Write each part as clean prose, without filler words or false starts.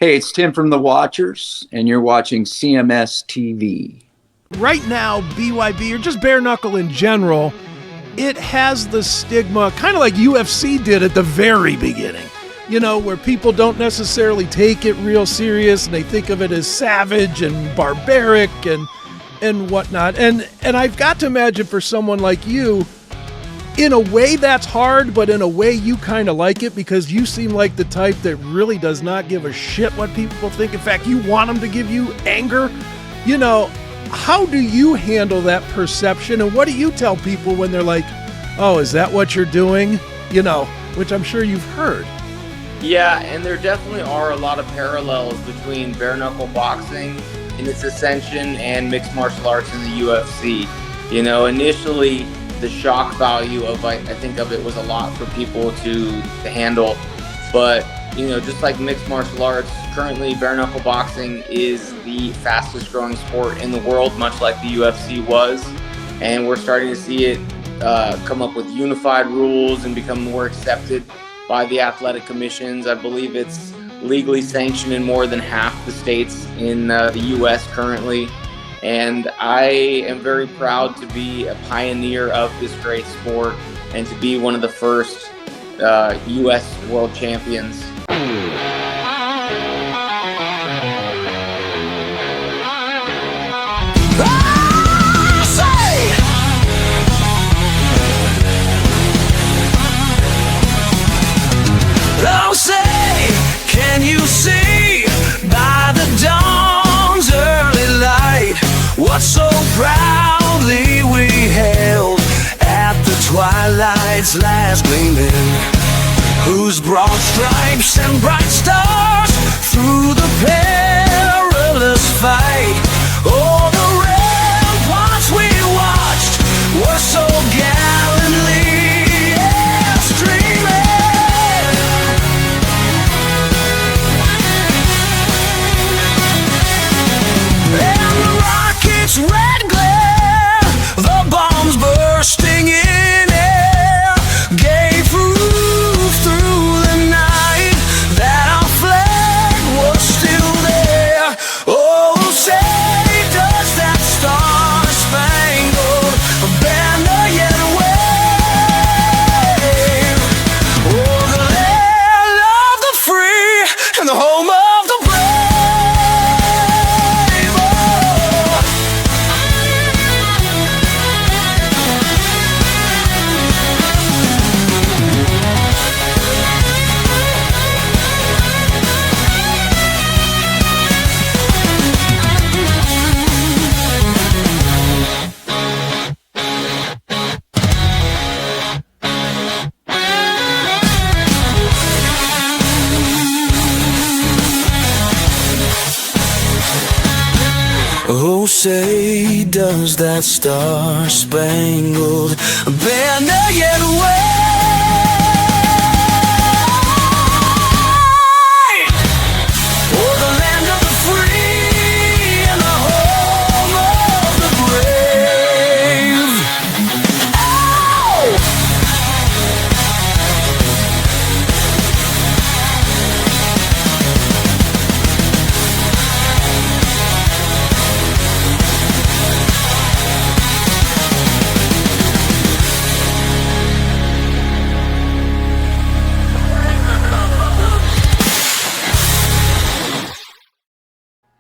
Hey, it's Tim from The Watchers, and you're watching CMS TV. Right now, BYB, or just bare knuckle in general, it has the stigma, kind of like UFC did at the very beginning, you know, where people don't necessarily take it real serious and they think of it as savage and barbaric and whatnot. And I've got to imagine for someone like you, in a way that's hard, but in a way you kind of like it because you seem like the type that really does not give a shit what people think. In fact, you want them to give you anger. You know, how do you handle that perception? And what do you tell people when they're like, oh, is that what you're doing? You know, which I'm sure you've heard. Yeah, and there definitely are a lot of parallels between bare knuckle boxing in its ascension and mixed martial arts in the UFC. You know, initially, the shock value of, I think of it was a lot for people to handle. But, you know, just like mixed martial arts, currently bare knuckle boxing is the fastest growing sport in the world, much like the UFC was. And we're starting to see it come up with unified rules and become more accepted by the athletic commissions. I believe it's legally sanctioned in more than half the states in the US currently. And I am very proud to be a pioneer of this great sport and to be one of the first U.S. world champions. Oh, say, can you see by the dawn's early light what so proudly we held at the twilight's last gleaming, whose broad stripes and bright stars through the perilous fight, oh, the ramparts we watched were so gallantly streaming. Its red glare, the bombs bursting in air, gave proof through the night that our flag was still there. Oh, say, does that star-spangled banner yet wave? Oh, the land of the free and the home of the brave. Oh, say, does that star-spangled banner yet wave? Oh, the land of the free and the home of the brave. Ow!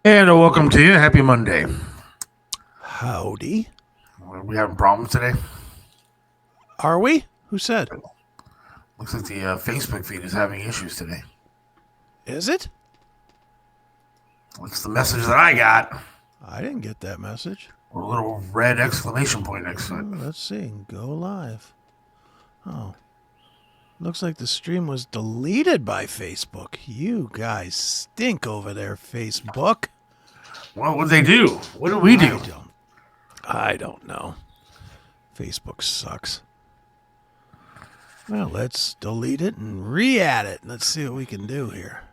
And welcome to you. Happy Monday. Howdy. Are we having problems today? Are we? Who said? Looks like the Facebook feed is having issues today. Is it? Looks the message that I got. I didn't get that message. A little red exclamation point next to it. Let's see. Go live. Oh. Looks like the stream was deleted by Facebook. You guys stink over there, Facebook. Well, what'd they do? What did we do? I don't know. Facebook sucks. Well, let's delete it and re-add it. Let's see what we can do here.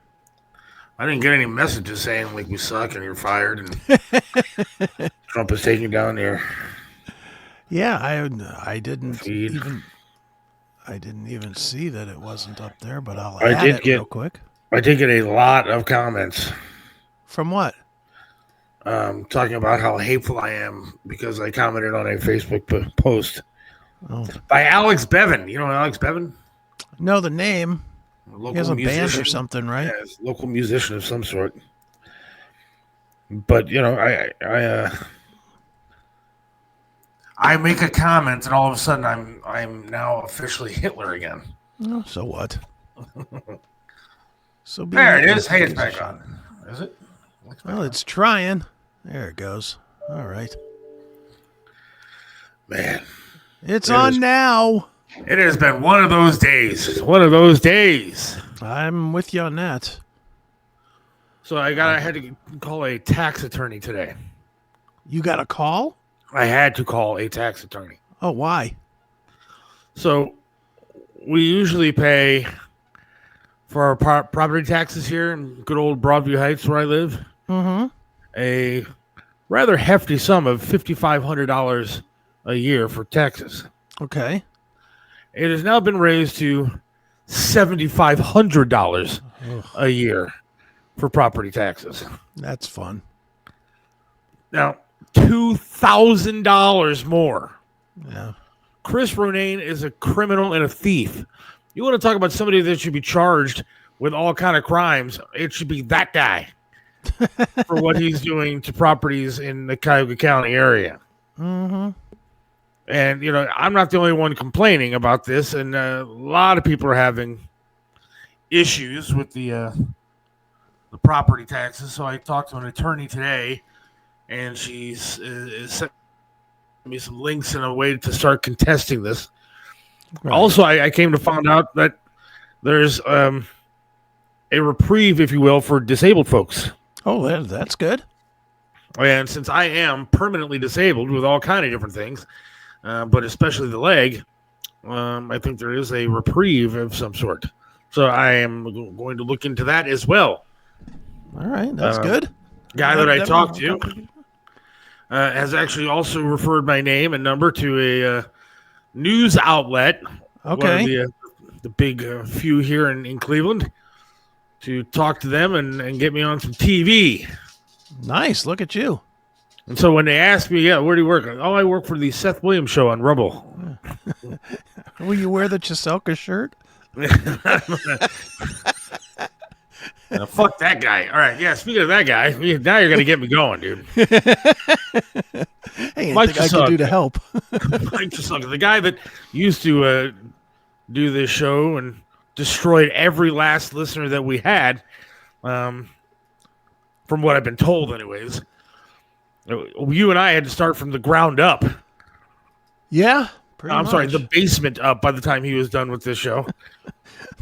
I didn't get any messages saying like we suck and you're fired and Trump is taking down there. Yeah, I didn't even see that it wasn't up there, but I'll add it real quick. I did get a lot of comments From what? talking about how hateful I am because I commented on a Facebook post by Alex Bevan. You know Alex Bevan? Know the name. Local He has a band or musician. something, right? Yeah, he's a local musician of some sort. But I make a comment, and all of a sudden I'm now officially Hitler again. Oh, so what? So There it is. Hey, it's back on. Is it? Well, it's trying. There it goes. All right. Man. It's on now. It has been one of those days. One of those days. I'm with you on that. So I had to call a tax attorney today. You got a call? I had to call a tax attorney. Oh, why? So we usually pay for our property taxes here in good old Broadview Heights where I live. Mm-hmm. A rather hefty sum of $5,500 a year for taxes. Okay. It has now been raised to $7,500 a year for property taxes. That's fun. Now, $2,000 more. Yeah. Chris Ronayne is a criminal and a thief. You want to talk about somebody that should be charged with all kind of crimes? It should be that guy for what he's doing to properties in the Cuyahoga County area. Mm-hmm. And, I'm not the only one complaining about this, and a lot of people are having issues with the property taxes. So I talked to an attorney today, and she's sent me some links and a way to start contesting this. Right. Also, I came to find out that there's a reprieve, if you will, for disabled folks. Oh, that's good. And since I am permanently disabled with all kind of different things, but especially the leg, I think there is a reprieve of some sort. So I am going to look into that as well. All right, that's good. Guy that I talked to has actually also referred my name and number to a news outlet. Okay. One of the big few here in Cleveland, to talk to them and get me on some TV. Nice. Look at you. And so when they ask me, where do you work? Oh, I work for the Seth Williams Show on Rumble. Will you wear the Cheselka shirt? Fuck that guy. All right. Yeah, speaking of that guy, now you're going to get me going, dude. Hey, Mike Cheselka, I can do to help. Mike Cheselka, the guy that used to do this show and destroyed every last listener that we had, from what I've been told anyways. You and I had to start from the ground up. Yeah. Sorry, the basement up by the time he was done with this show.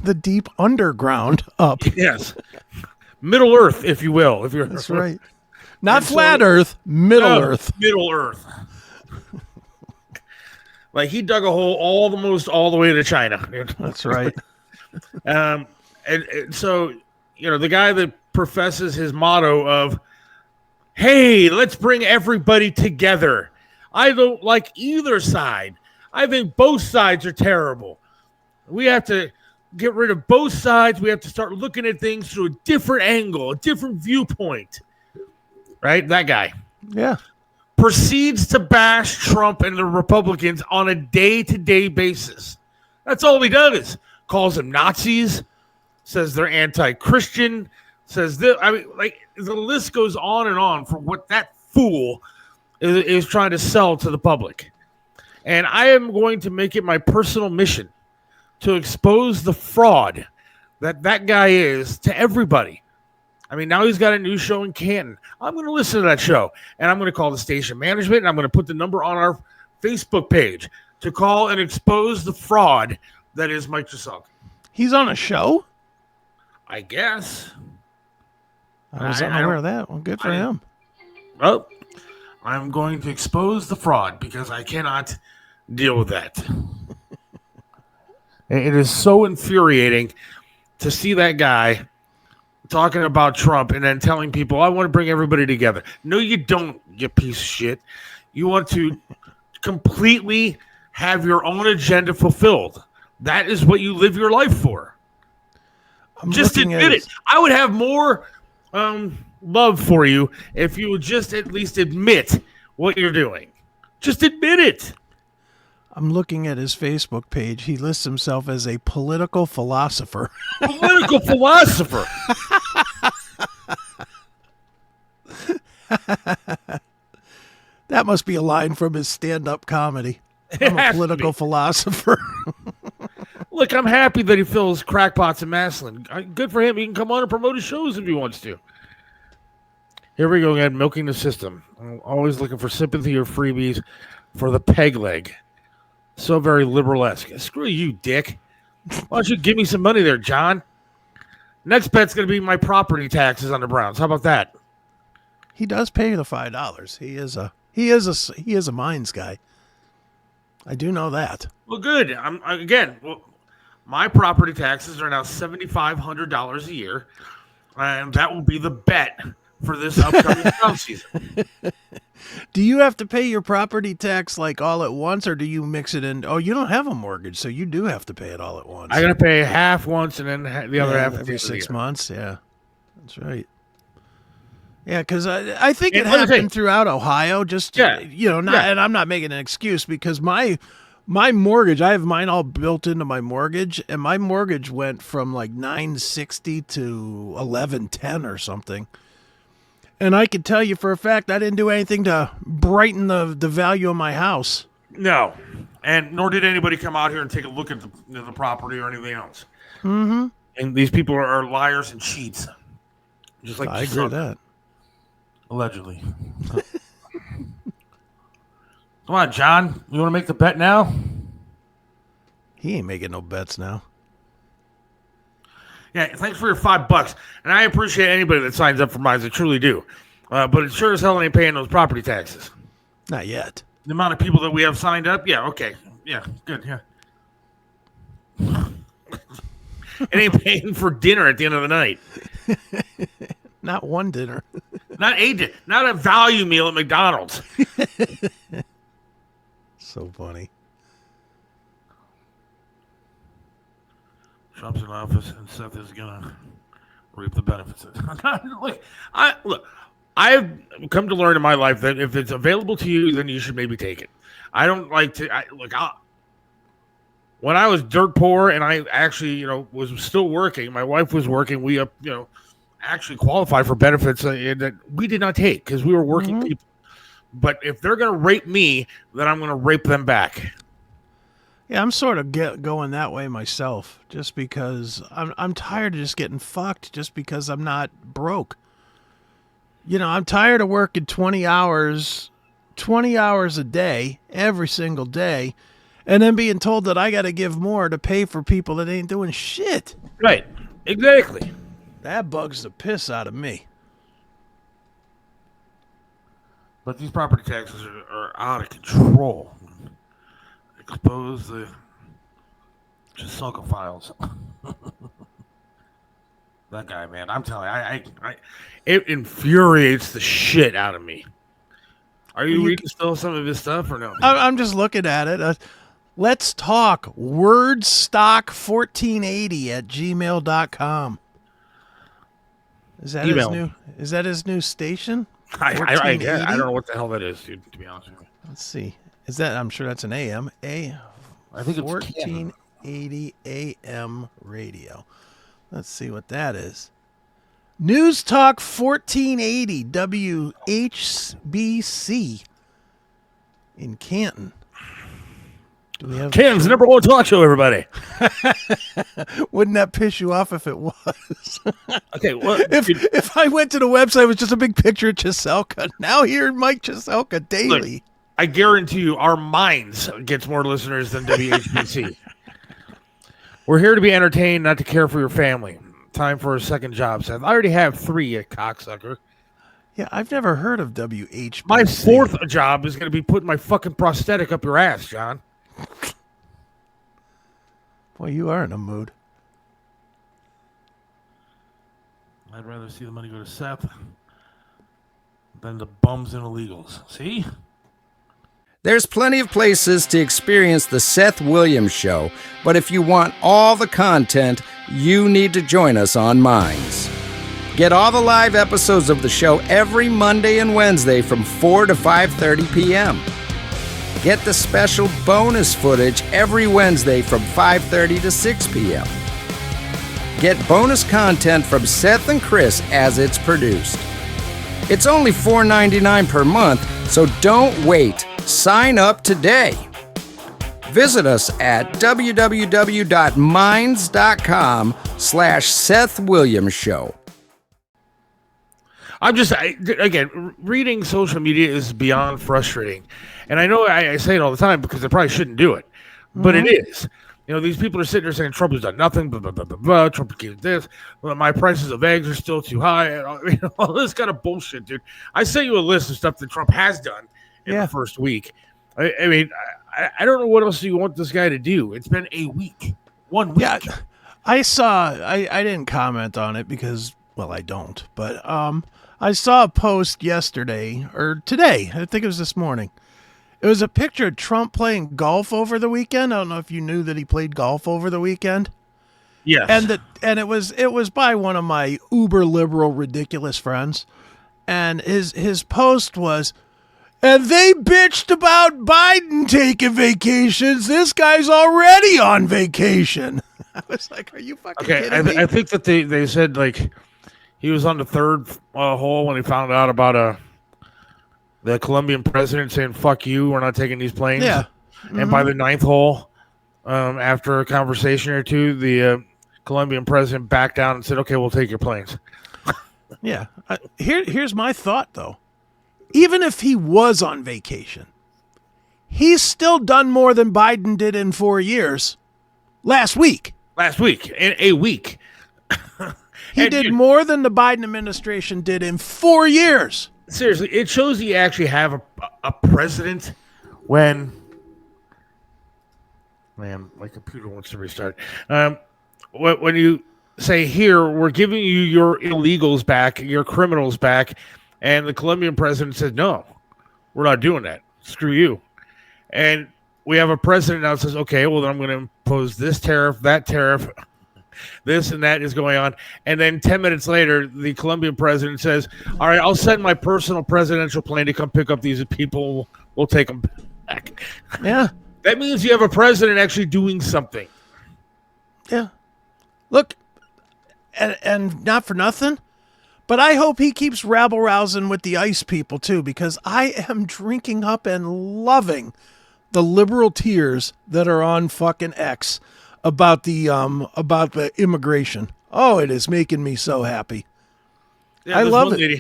The deep underground up. Yes. Middle Earth, if you will. That's right. Not flat Earth, Middle Earth. Middle Earth. Like he dug a hole almost all the way to China. That's right. And so, the guy that professes his motto of, hey, let's bring everybody together. I don't like either side. I think both sides are terrible. We have to get rid of both sides. We have to start looking at things through a different angle, a different viewpoint. Right? That guy. Yeah. Proceeds to bash Trump and the Republicans on a day-to-day basis. That's all he does. Calls them Nazis, says they're anti-Christian, says this. I mean, like, the list goes on and on for what that fool is trying to sell to the public. And I am going to make it my personal mission to expose the fraud that guy is to everybody. I mean, now he's got a new show in Canton. I'm going to listen to that show, and I'm going to call the station management, and I'm going to put the number on our Facebook page to call and expose the fraud that is Mike Cheselka. He's on a show? I guess. I was unaware of that. Well, good for him. Well, I'm going to expose the fraud because I cannot deal with that. It is so infuriating to see that guy talking about Trump and then telling people, I want to bring everybody together. No, you don't, you piece of shit. You want to completely have your own agenda fulfilled. That is what you live your life for. Just admit it. I would have more love for you if you would just at least admit what you're doing. Just admit it. I'm looking at his Facebook page. He lists himself as a political philosopher. Political philosopher. That must be a line from his stand-up comedy. I'm a political philosopher. Look, I'm happy that he fills crackpots and Maslin. Good for him. He can come on and promote his shows if he wants to. Here we go again, milking the system. I'm always looking for sympathy or freebies for the peg leg. So very liberal-esque. Screw you, dick. Why don't you give me some money there, John? Next bet's going to be my property taxes on the Browns. How about that? He does pay the $5. He is a mines guy. I do know that. Well, good. My property taxes are now $7,500 a year, and that will be the bet for this upcoming drought season. Do you have to pay your property tax like all at once, or do you mix it in? Oh, you don't have a mortgage, so you do have to pay it all at once. I got to pay half once and then the other half every 6 months. Yeah, that's right. Yeah, because I think it And happened throughout Ohio. Just and I'm not making an excuse because my mortgage, I have mine all built into my mortgage, and my mortgage went from like $960 to $1,110 or something. And I can tell you for a fact I didn't do anything to brighten the value of my house. No, and nor did anybody come out here and take a look at the property or anything else. Mm-hmm. And these people are liars and cheats. Just like I agree with that. Allegedly. Come on, John. You want to make the bet now? He ain't making no bets now. Yeah, thanks for your $5. And I appreciate anybody that signs up for mines. I truly do. But it sure as hell ain't paying those property taxes. Not yet. The amount of people that we have signed up? Yeah, okay. Yeah, good, yeah. It ain't paying for dinner at the end of the night. Not one dinner. Not a value meal at McDonald's. So funny. Trump's in office and Seth is gonna reap the benefits. I've come to learn in my life that if it's available to you, then you should maybe take it. I don't like to when I was dirt poor and I actually, was still working, my wife was working, we actually qualified for benefits that we did not take because we were working people. But if they're going to rape me, then I'm going to rape them back. Yeah, I'm sort of going that way myself, just because I'm tired of just getting fucked just because I'm not broke. I'm tired of working 20 hours a day, every single day, and then being told that I got to give more to pay for people that ain't doing shit. Right, exactly. That bugs the piss out of me. But these property taxes are out of control. Expose the Cheselka files. That guy, man, I'm telling you, it infuriates the shit out of me. Are you reading still some of his stuff or no? I'm just looking at it. Let's talk wordstock1480 at gmail.com. Is that his new station? I don't know what the hell that is, dude, to be honest with you. Let's see. I'm sure that's an AM. I think it's 1480 AM radio. Let's see what that is. News Talk 1480 WHBC in Canton. Do we have Canton's the #1 talk show, everybody. Wouldn't that piss you off if it was? Okay, well, if I went to the website, it was just a big picture of Cheselka. Now hear Mike Cheselka daily. Look, I guarantee you our minds gets more listeners than WHBC. We're here to be entertained, not to care for your family. Time for a second job, Seth. I already have 3, you cocksucker. Yeah, I've never heard of WHBC. My 4th job is going to be putting my fucking prosthetic up your ass, John. Boy, you are in a mood. I'd rather see the money go to Seth than the bums and illegals. See? There's plenty of places to experience the Seth Williams Show, but if you want all the content, you need to join us on Minds. Get all the live episodes of the show every Monday and Wednesday from 4 to 5:30 p.m. Get the special bonus footage every Wednesday from 5:30 to 6 p.m. Get bonus content from Seth and Chris as it's produced. It's only $4.99 per month, so don't wait. Sign up today. Visit us at www.minds.com/Seth Williams Show. Again, reading social media is beyond frustrating. And I know I say it all the time because I probably shouldn't do it, but it is. You know, these people are sitting there saying Trump has done nothing, blah, blah, blah, blah, blah. Trump gave this. Well, my prices of eggs are still too high. And all this kind of bullshit, dude. I sent you a list of stuff that Trump has done in the first week. I mean, I don't know what else you want this guy to do. It's been a week. 1 week. Yeah, I didn't comment on it because, well, I don't. But I saw a post yesterday, or today. I think it was this morning. It was a picture of Trump playing golf over the weekend. I don't know if you knew that he played golf over the weekend. Yes. And it was by one of my uber liberal ridiculous friends. And his post was, and they bitched about Biden taking vacations. This guy's already on vacation. I was like, are you fucking kidding me? I think that they said, like, he was on the third hole when he found out about the Colombian president saying, fuck you, we're not taking these planes. Yeah. And by the ninth hole, after a conversation or two, the Colombian president backed down and said, okay, we'll take your planes. Yeah. Here's my thought, though. Even if he was on vacation, he's still done more than Biden did in 4 years. Last week. In a week. He did more than the Biden administration did in 4 years. Seriously, it shows you actually have a president when... Man, my computer wants to restart. When you say, here, we're giving you your illegals back, your criminals back, and the Colombian president said, no, we're not doing that. Screw you. And we have a president now that says, okay, well, then I'm going to impose this tariff, that tariff, this and that is going on. And then 10 minutes later, the Colombian president says, all right, I'll send my personal presidential plane to come pick up these people. We'll take them back. Yeah. That means you have a president actually doing something. Yeah. Look, and not for nothing, but I hope he keeps rabble-rousing with the ICE people, too, because I am drinking up and loving the liberal tears that are on fucking X about the immigration. Oh, it is making me so happy. Yeah, I love it. Lady,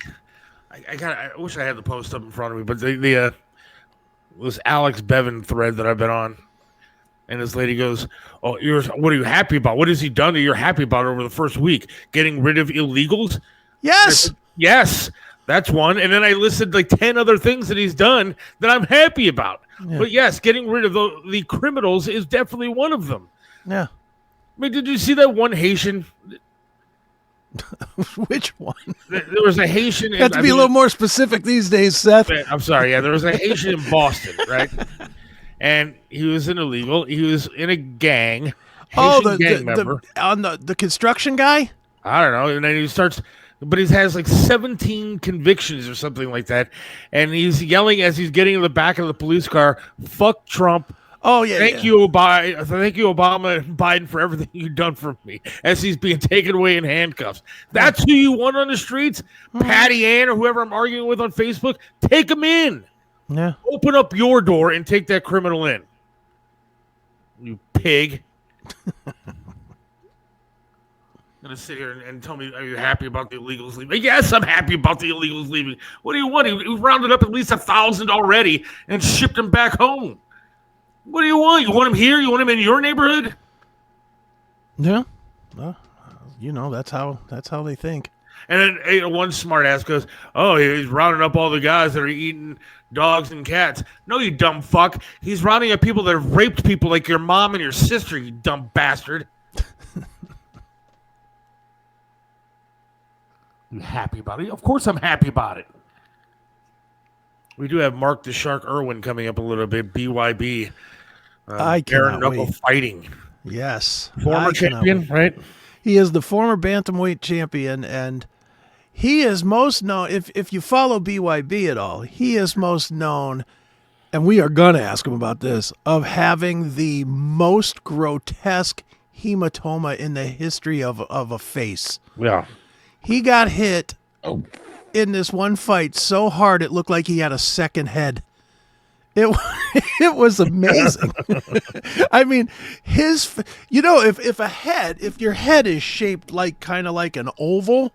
I wish I had the post up in front of me, but this Alex Bevan thread that I've been on, and this lady goes, "Oh, what are you happy about? What has he done that you're happy about over the first week? Getting rid of illegals?" Yes. Yes, that's one. And then I listed like 10 other things that he's done that I'm happy about. Yeah. But yes, getting rid of the criminals is definitely one of them. Yeah. I mean, did you see that one Haitian? Which one? There was a Haitian. You have to be a little more specific these days, Seth. I'm sorry. Yeah, there was a Haitian in Boston, right? And he was an illegal. He was in a gang. Haitian gang member. On the construction guy? I don't know. And then he starts, but he has like 17 convictions or something like that. And he's yelling as he's getting in the back of the police car, "Fuck Trump. Oh, yeah. Thank you, Obama. Thank you, Obama and Biden, for everything you've done for me," as he's being taken away in handcuffs. That's who you want on the streets? Patty Ann or whoever I'm arguing with on Facebook? Take him in. Yeah. Open up your door and take that criminal in. You pig. Going to sit here and tell me, are you happy about the illegals leaving? Yes, I'm happy about the illegals leaving. What do you want? He rounded up at least 1,000 already and shipped them back home. What do you want? You want him here? You want him in your neighborhood? Yeah. Well, that's how they think. And then one smart ass goes, "Oh, he's rounding up all the guys that are eating dogs and cats." No, you dumb fuck. He's rounding up people that have raped people like your mom and your sister, you dumb bastard. You happy about it? Of course I'm happy about it. We do have Mark the Shark Irwin coming up a little bit. BYB. I cannot Knuckle wait. Fighting. Yes. Former champion, right? He is the former bantamweight champion, and he is most known, if you follow BYB at all, he is most known, and we are going to ask him about this, of having the most grotesque hematoma in the history of a face. Yeah. He got hit in this one fight so hard it looked like he had a second head. It was amazing. I mean, if your head is shaped like kind of like an oval,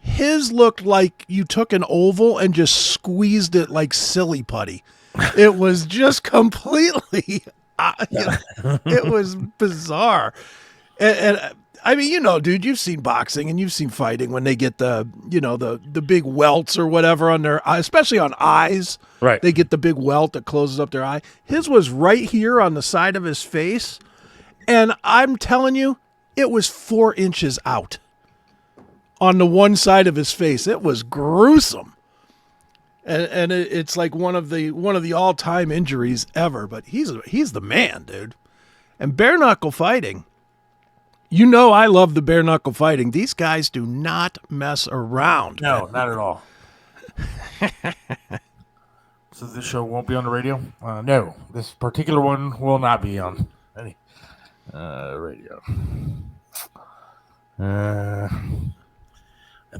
his looked like you took an oval and just squeezed it like silly putty. It was just completely, it was bizarre. And I mean, dude, you've seen boxing and you've seen fighting when they get the big welts or whatever on their eye, especially on eyes. Right. They get the big welt that closes up their eye. His was right here on the side of his face. And I'm telling you, it was 4 inches out on the one side of his face. It was gruesome. And it's like one of the all-time injuries ever. But he's the man, dude. And bare knuckle fighting. I love the bare knuckle fighting. These guys do not mess around. No, not at all. So this show won't be on the radio? No, this particular one will not be on any radio. I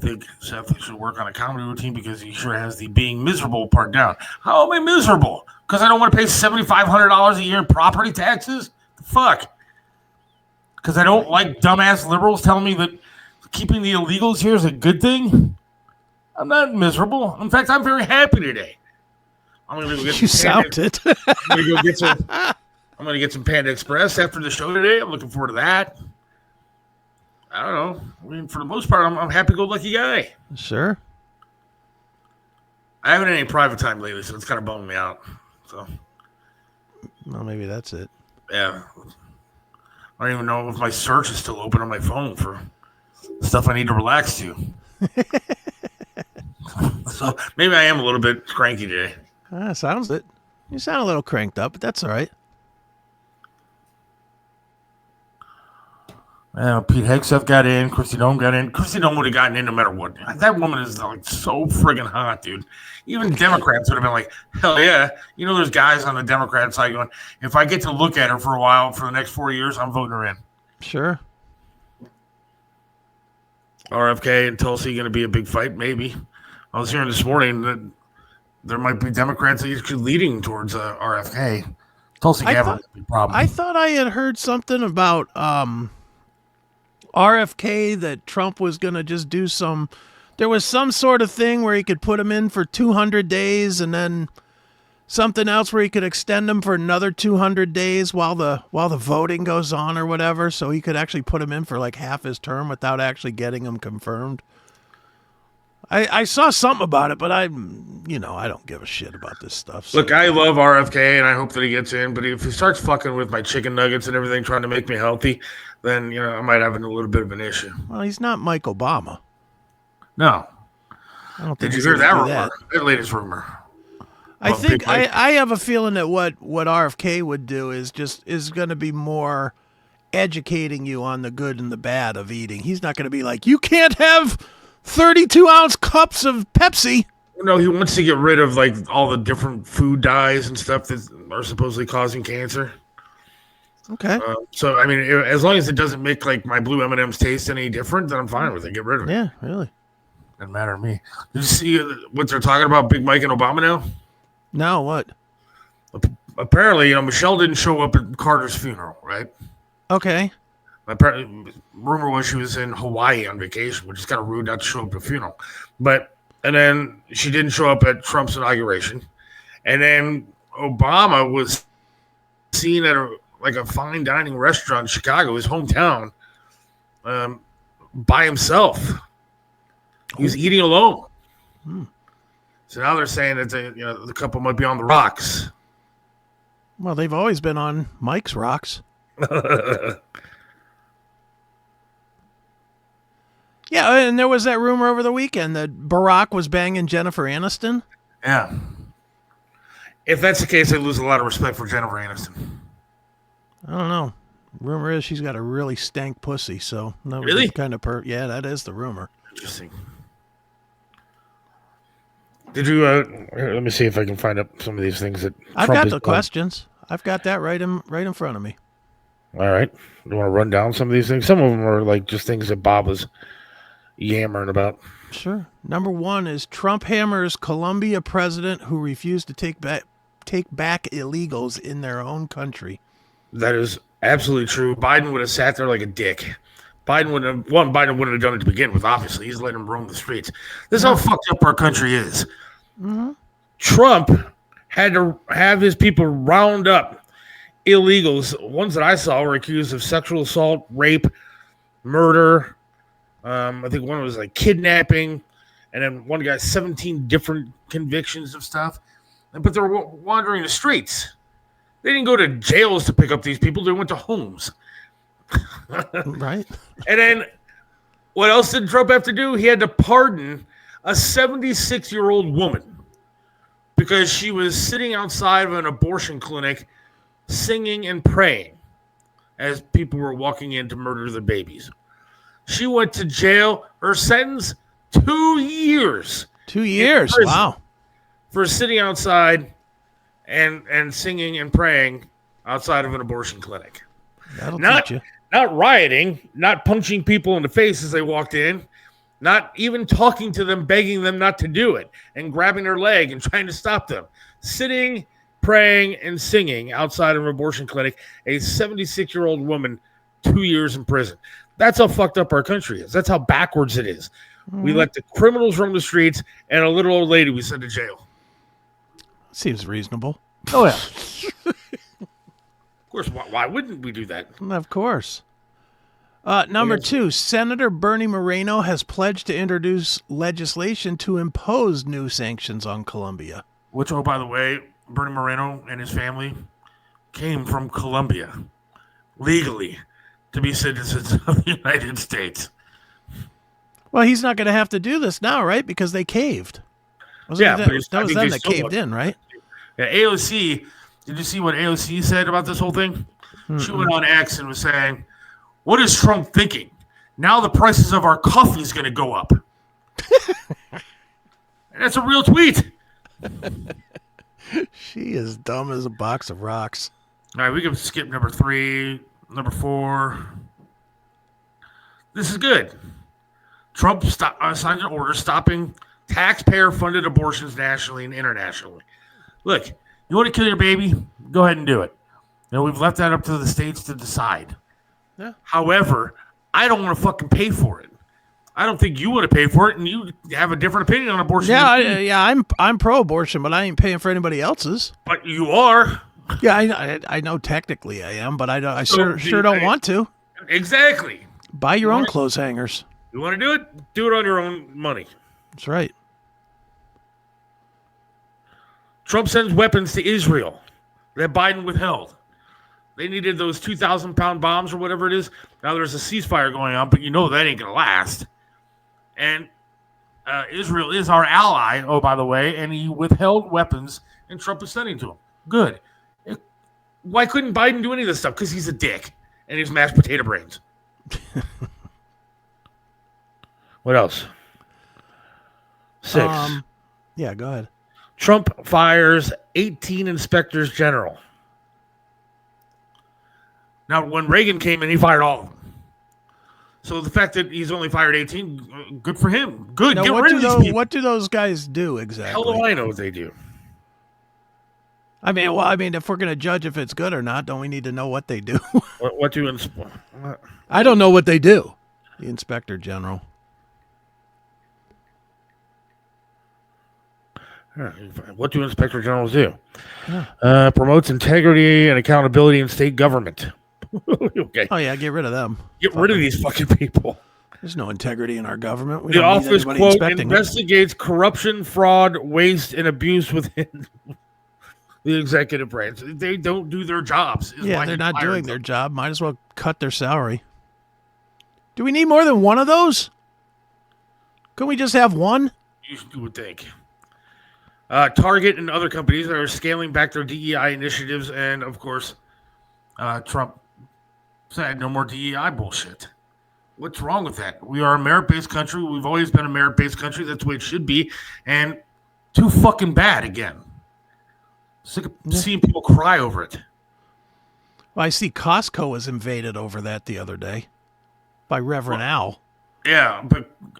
think Seth should work on a comedy routine because he sure has the being miserable part down. How am I miserable? Because I don't want to pay $7,500 a year in property taxes? The fuck? Because I don't like dumbass liberals telling me that keeping the illegals here is a good thing? I'm not miserable. In fact, I'm very happy today. I'm going to go get You sounded. I'm going to get some Panda Express after the show today. I'm looking forward to that. I don't know. I mean, for the most part, I'm a happy-go-lucky guy. Sure. I haven't had any private time lately, so it's kind of bumming me out. So, well, maybe that's it. Yeah. I don't even know if my search is still open on my phone for stuff I need to relax to. So maybe I am a little bit cranky today. Sounds it. You sound a little cranked up, but that's all right. Pete Hegseth got in. Christy Dome got in. Christy Dome would have gotten in no matter what. That woman is like so friggin' hot, dude. Even Democrats would have been like, hell yeah. There's guys on the Democrat side going, if I get to look at her for a while for the next 4 years, I'm voting her in. Sure. RFK and Tulsi going to be a big fight? Maybe. I was hearing this morning that there might be Democrats actually leading towards RFK. Tulsi Gabbard would be a problem. I thought I had heard something about RFK that Trump was going to just do there was some sort of thing where he could put him in for 200 days and then something else where he could extend him for another 200 days while the voting goes on or whatever. So he could actually put him in for like half his term without actually getting him confirmed. I saw something about it, but I don't give a shit about this stuff. So. Look, I love RFK, and I hope that he gets in. But if he starts fucking with my chicken nuggets and everything, trying to make me healthy, then I might have a little bit of an issue. Well, he's not Mike Obama. No. I don't think Did you hear that rumor? That latest rumor. I think I have a feeling that what RFK would do is going to be more educating you on the good and the bad of eating. He's not going to be like, you can't have 32-ounce cups of Pepsi. No, he wants to get rid of like all the different food dyes and stuff that are supposedly causing cancer. Okay. So I mean, as long as it doesn't make like my blue M&Ms taste any different, then I'm fine with it. Get rid of it. Yeah, really. Doesn't matter to me. Did you see what they're talking about, Big Mike and Obama now? No, what? Apparently, Michelle didn't show up at Carter's funeral, right? Okay. Apparently, rumor was she was in Hawaii on vacation, which is kind of rude not to show up at a funeral. And then she didn't show up at Trump's inauguration. And then Obama was seen at a fine dining restaurant in Chicago, his hometown, by himself. He was eating alone. So now they're saying that the couple might be on the rocks. Well, they've always been on Mike's rocks. Yeah, and there was that rumor over the weekend that Barack was banging Jennifer Aniston. Yeah. If that's the case, I lose a lot of respect for Jennifer Aniston. I don't know. Rumor is she's got a really stank pussy, so that would be Really? the kind of yeah, that is the rumor. Interesting. Did you? Here, let me see if I can find up some of these things that I've Trump got has the done. questions. I've got that right in front of me. All right. You want to run down some of these things? Some of them are like just things that Bob was yammering about. Sure. Number 1 is Trump hammers Colombia president who refused to take back illegals in their own country. That is absolutely true. Biden would have sat there like a dick. Biden wouldn't have done it to begin with, obviously. He's letting him roam the streets. This is how fucked up our country is. Mm-hmm. Trump had to have his people round up illegals. Ones that I saw were accused of sexual assault, rape, murder. I think one was like kidnapping. And then one got 17 different convictions of stuff. But they were wandering the streets. They didn't go to jails to pick up these people. They went to homes. Right. And then what else did Trump have to do? He had to pardon a 76-year-old woman because she was sitting outside of an abortion clinic singing and praying as people were walking in to murder the babies. She went to jail. Her sentence, 2 years. 2 years. Wow. For sitting outside and singing and praying outside of an abortion clinic. That'll teach you. Not rioting, not punching people in the face as they walked in, not even talking to them, begging them not to do it, and grabbing their leg and trying to stop them. Sitting, praying, and singing outside of an abortion clinic, a 76-year-old woman, 2 years in prison. That's how fucked up our country is. That's how backwards it is. We let the criminals roam the streets, and a little old lady we sent to jail. Seems reasonable. Oh, yeah. Of course, why wouldn't we do that? Of course. Number 2, Senator Bernie Moreno has pledged to introduce legislation to impose new sanctions on Colombia. Which, oh, by the way, Bernie Moreno and his family came from Colombia legally to be citizens of the United States. Well, he's not going to have to do this now, right? Because they caved. That was them that caved in, right? Yeah, AOC, did you see what AOC said about this whole thing? She went on X and was saying, what is Trump thinking? Now the prices of our coffee is going to go up. And that's a real tweet. She is dumb as a box of rocks. All right, we can skip number 3, number 4. This is good. Trump signed an order stopping taxpayer-funded abortions nationally and internationally. Look, you want to kill your baby? Go ahead and do it. We've left that up to the states to decide. Yeah. However, I don't want to fucking pay for it. I don't think you want to pay for it, and you have a different opinion on abortion. Yeah, I'm pro-abortion, but I ain't paying for anybody else's. But you are. Yeah, I know technically I am, but I sure don't want to. Exactly. Buy your own clothes hangers. You want to do it? Do it on your own money. That's right. Trump sends weapons to Israel that Biden withheld. They needed those 2,000-pound bombs or whatever it is. Now there's a ceasefire going on, but you know that ain't going to last. And Israel is our ally, oh, by the way, and he withheld weapons, and Trump is sending to him. Good. Why couldn't Biden do any of this stuff? Because he's a dick, and he's mashed potato brains. What else? 6. Yeah, go ahead. Trump fires 18 inspectors general. Now, when Reagan came in, he fired all of them. So the fact that he's only fired 18, good for him. Good. Now, Get rid of these people. what do those guys do exactly? Hell do I know what they do? I mean, if we're going to judge if it's good or not, don't we need to know what they do? What do I don't know what they do. The inspector general. What do inspector generals do? Yeah. Promotes integrity and accountability in state government. Okay. Oh, yeah, get rid of them. Get rid of these fucking people. There's no integrity in our government. We The don't need office, anybody quote, inspecting them. investigates corruption, fraud, waste, and abuse within the executive branch. They don't do their jobs. Yeah, they're not doing their job. Might as well cut their salary. Do we need more than one of those? Couldn't we just have one? You would think. Target and other companies are scaling back their DEI initiatives, and of course, Trump Said no more DEI bullshit. What's wrong with that? We are a merit-based country. We've always been a merit-based country. That's the way it should be. And too fucking bad again. Sick of seeing people cry over it. Well, I see Costco was invaded over that the other day by Reverend Al. Yeah,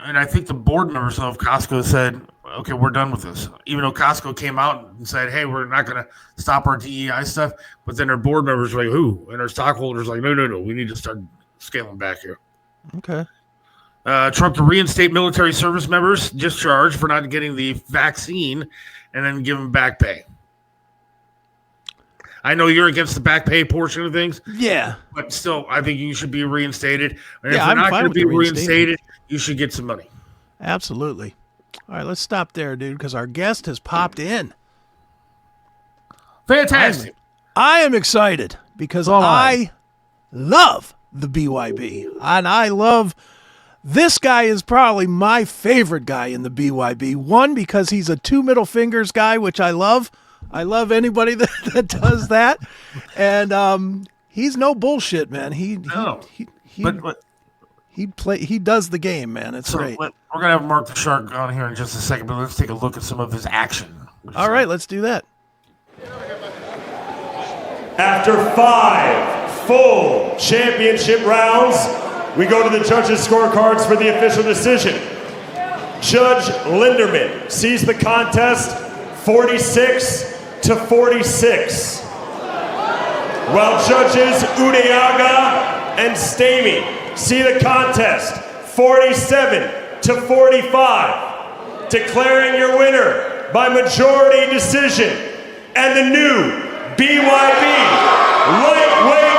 and I think the board members of Costco said, okay, we're done with this. Even though Costco came out and said, hey, we're not going to stop our DEI stuff. But then their board members were like, who? And their stockholders were like, no. We need to start scaling back here. Okay. Trump to reinstate military service members discharged for not getting the vaccine and then give them back pay. I know you're against the back pay portion of things. Yeah. But still, I think you should be reinstated. And Yeah, if you're I'm not fine going to with be the reinstatement. reinstated, you should get some money. Absolutely. All right, let's stop there, dude, because our guest has popped in. Fantastic. I am excited because I love the BYB. And I love this guy is probably my favorite guy in the BYB. One, because he's a two middle fingers guy, which I love. I love anybody that does that. And he's no bullshit, man. He does the game, man. It's great. We're going to have Mark the Shark on here in just a second, but let's take a look at some of his action. All right, let's do that. After 5 full championship rounds, we go to the judges' scorecards for the official decision. Judge Linderman sees the contest 46-46, while judges Udeaga and Stamey see the contest 47-45, declaring your winner by majority decision and the new BYB lightweight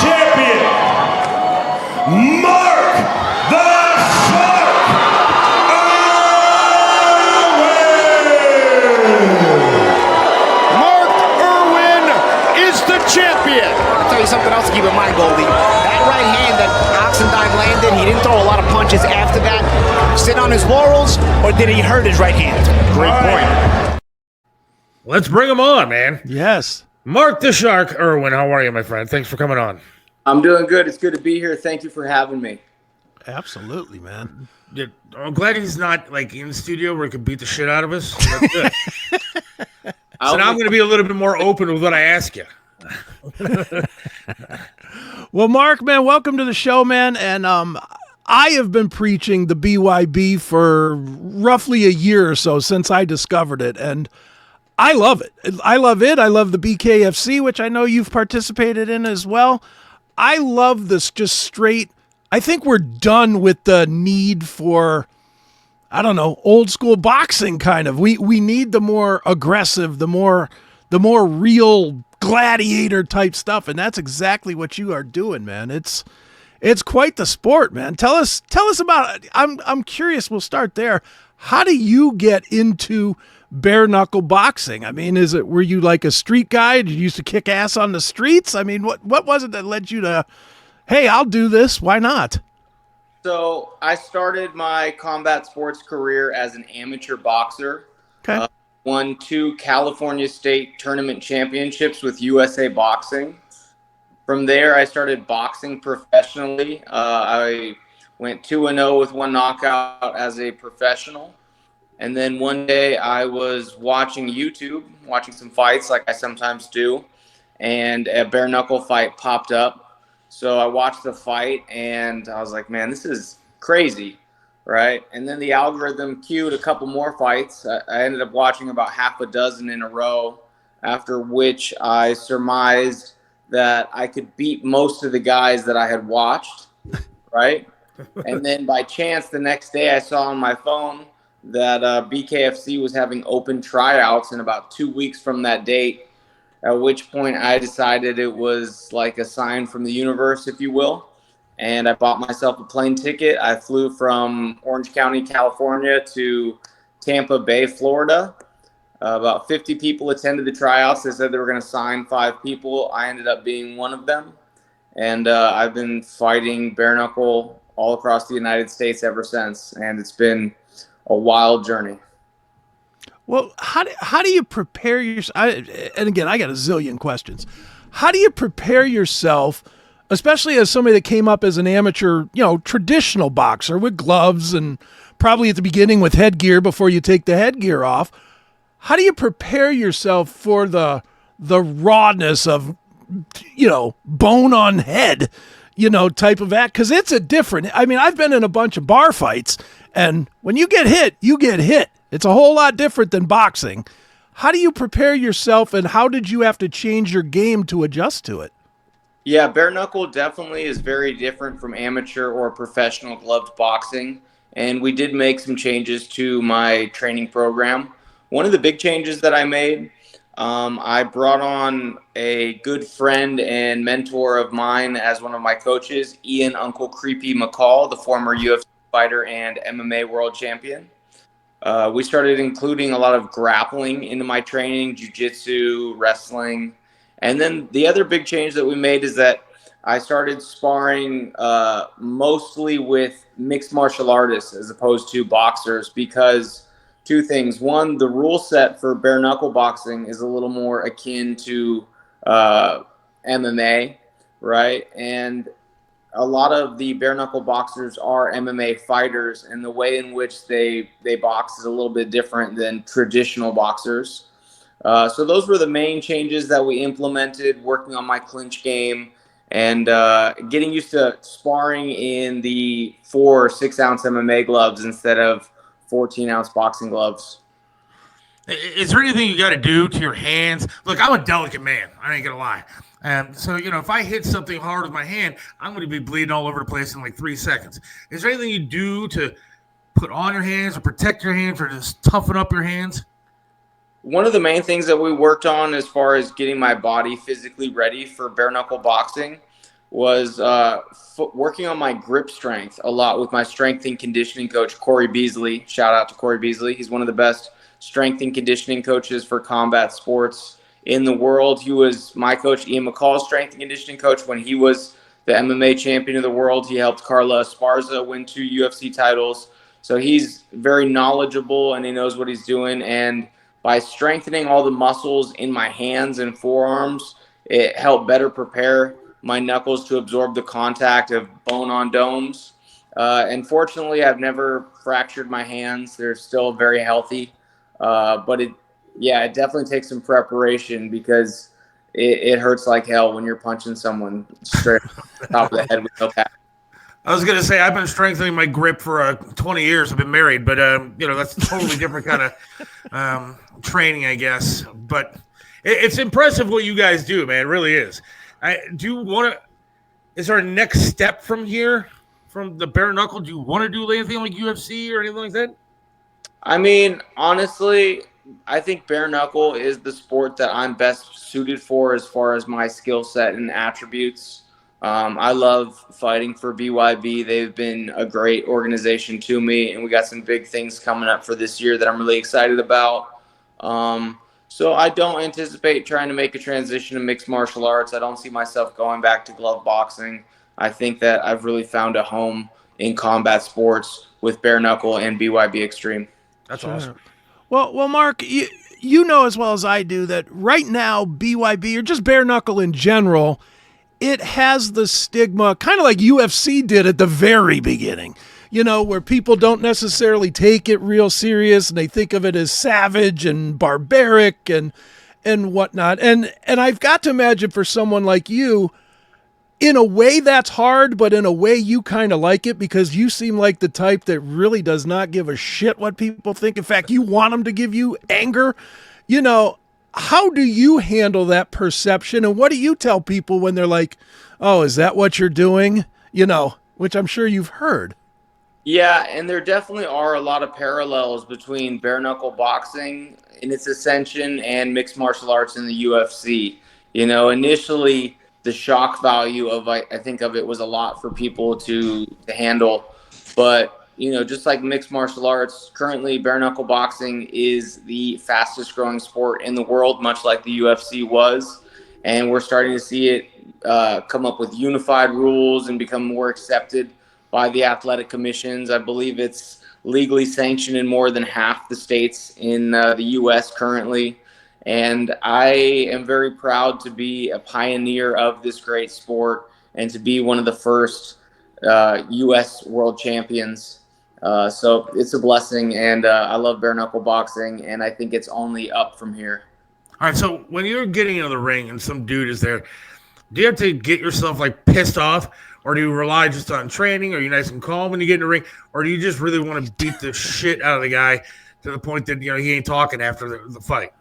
champion, Mark the Shark Irwin! Mark Irwin is the champion. I'll tell you something else to keep in mind, Goldie. That right hand that Oxendine landed, he didn't throw a lot of punches after that. Sit on his laurels, or did he hurt his right hand? Great point. Let's bring him on, man. Yes. Mark the Shark Irwin, how are you, my friend? Thanks for coming on. I'm doing good. It's good to be here. Thank you for having me. Absolutely, man. Yeah, I'm glad he's not like in the studio where he could beat the shit out of us. That's good. So now I'm going to be a little bit more open with what I ask you. Well, Mark, man, welcome to the show, man. And I have been preaching the BYB for roughly a year or so since I discovered it, and I love it. I love it. I love the BKFC, which I know you've participated in as well. I love this just straight. I think we're done with the need for, I don't know, old school boxing kind of. We need the more aggressive, the more real gladiator type stuff, and that's exactly what you are doing, man. It's quite the sport, man. Tell us about it. I'm curious. We'll start there. How do you get into bare knuckle boxing? I mean, were you like a street guy? Did you used to kick ass on the streets? I mean, what was it that led you to, hey, I'll do this. Why not? So I started my combat sports career as an amateur boxer. Okay. Won 2 California State Tournament championships with USA Boxing. From there, I started boxing professionally. I went 2-0 with 1 knockout as a professional. And then one day I was watching YouTube, watching some fights like I sometimes do, and a bare knuckle fight popped up. So I watched the fight and I was like, man, this is crazy, right? And then the algorithm queued a couple more fights. I ended up watching about half a dozen in a row, after which I surmised that I could beat most of the guys that I had watched, right? And then by chance, the next day I saw on my phone that BKFC was having open tryouts in about 2 weeks from that date, at which point I decided it was like a sign from the universe, if you will. And I bought myself a plane ticket. I flew from Orange County, California to Tampa Bay, Florida. About 50 people attended the tryouts. They said they were going to sign 5 people. I ended up being one of them. And I've been fighting bare knuckle all across the United States ever since. And it's been a wild journey. Well, how do you prepare yourself? And again, I got a zillion questions. How do you prepare yourself especially as somebody that came up as an amateur, traditional boxer with gloves and probably at the beginning with headgear before you take the headgear off. How do you prepare yourself for the rawness of, bone on head, type of act? Because it's I've been in a bunch of bar fights, and when you get hit, you get hit. It's a whole lot different than boxing. How do you prepare yourself, and how did you have to change your game to adjust to it? Yeah, bare knuckle definitely is very different from amateur or professional gloved boxing. And we did make some changes to my training program. One of the big changes that I made, I brought on a good friend and mentor of mine as one of my coaches, Ian Uncle Creepy McCall, the former UFC fighter and MMA world champion. We started including a lot of grappling into my training, jiu-jitsu, wrestling. And then the other big change that we made is that I started sparring mostly with mixed martial artists as opposed to boxers, because two things. One, the rule set for bare knuckle boxing is a little more akin to MMA, right? And a lot of the bare knuckle boxers are MMA fighters, and the way in which they box is a little bit different than traditional boxers. So those were the main changes that we implemented, working on my clinch game and getting used to sparring in the 4 or 6 ounce MMA gloves instead of 14-ounce boxing gloves. Is there anything you got to do to your hands? Look, I'm a delicate man. I ain't going to lie. So, if I hit something hard with my hand, I'm going to be bleeding all over the place in like 3 seconds. Is there anything you do to put on your hands or protect your hands or just toughen up your hands? One of the main things that we worked on as far as getting my body physically ready for bare knuckle boxing was working on my grip strength a lot with my strength and conditioning coach, Corey Beasley. Shout out to Corey Beasley. He's one of the best strength and conditioning coaches for combat sports in the world. He was my coach, Ian McCall's strength and conditioning coach when he was the MMA champion of the world. He helped Carla Esparza win 2 UFC titles. So he's very knowledgeable and he knows what he's doing. And by strengthening all the muscles in my hands and forearms, it helped better prepare my knuckles to absorb the contact of bone-on domes. And fortunately, I've never fractured my hands. They're still very healthy. But it definitely takes some preparation because it hurts like hell when you're punching someone straight on the top of the head with no pad. I was going to say, I've been strengthening my grip for 20 years. I've been married, but, that's a totally different kind of training, I guess. But it's impressive what you guys do, man. It really is. Is there a next step from here, from the bare knuckle? Do you want to do anything like UFC or anything like that? I mean, honestly, I think bare knuckle is the sport that I'm best suited for as far as my skill set and attributes. I love fighting for BYB. They've been a great organization to me, and we got some big things coming up for this year that I'm really excited about. So I don't anticipate trying to make a transition to mixed martial arts. I don't see myself going back to glove boxing. I think that I've really found a home in combat sports with bare knuckle and BYB Extreme. That's awesome. Well, Mark, you know as well as I do that right now BYB or just bare knuckle in general, it has the stigma, kind of like UFC did at the very beginning, where people don't necessarily take it real serious and they think of it as savage and barbaric and whatnot. And I've got to imagine for someone like you, in a way that's hard, but in a way you kind of like it because you seem like the type that really does not give a shit what people think. In fact, you want them to give you anger. How do you handle that perception? And what do you tell people when they're like, oh, is that what you're doing? Which I'm sure you've heard. Yeah, and there definitely are a lot of parallels between bare knuckle boxing in its ascension and mixed martial arts in the UFC. Initially the shock value of I think of it was a lot for people to handle, but just like mixed martial arts, currently bare knuckle boxing is the fastest growing sport in the world, much like the UFC was. And we're starting to see it come up with unified rules and become more accepted by the athletic commissions. I believe it's legally sanctioned in more than half the states in the U.S. currently. And I am very proud to be a pioneer of this great sport and to be one of the first U.S. world champions. So it's a blessing, and I love bare knuckle boxing, and I think it's only up from here. All right, so when you're getting into the ring and some dude is there, do you have to get yourself like pissed off, or do you rely just on training? Are you nice and calm when you get in the ring, or do you just really want to beat the shit out of the guy to the point that, you know, he ain't talking after the fight?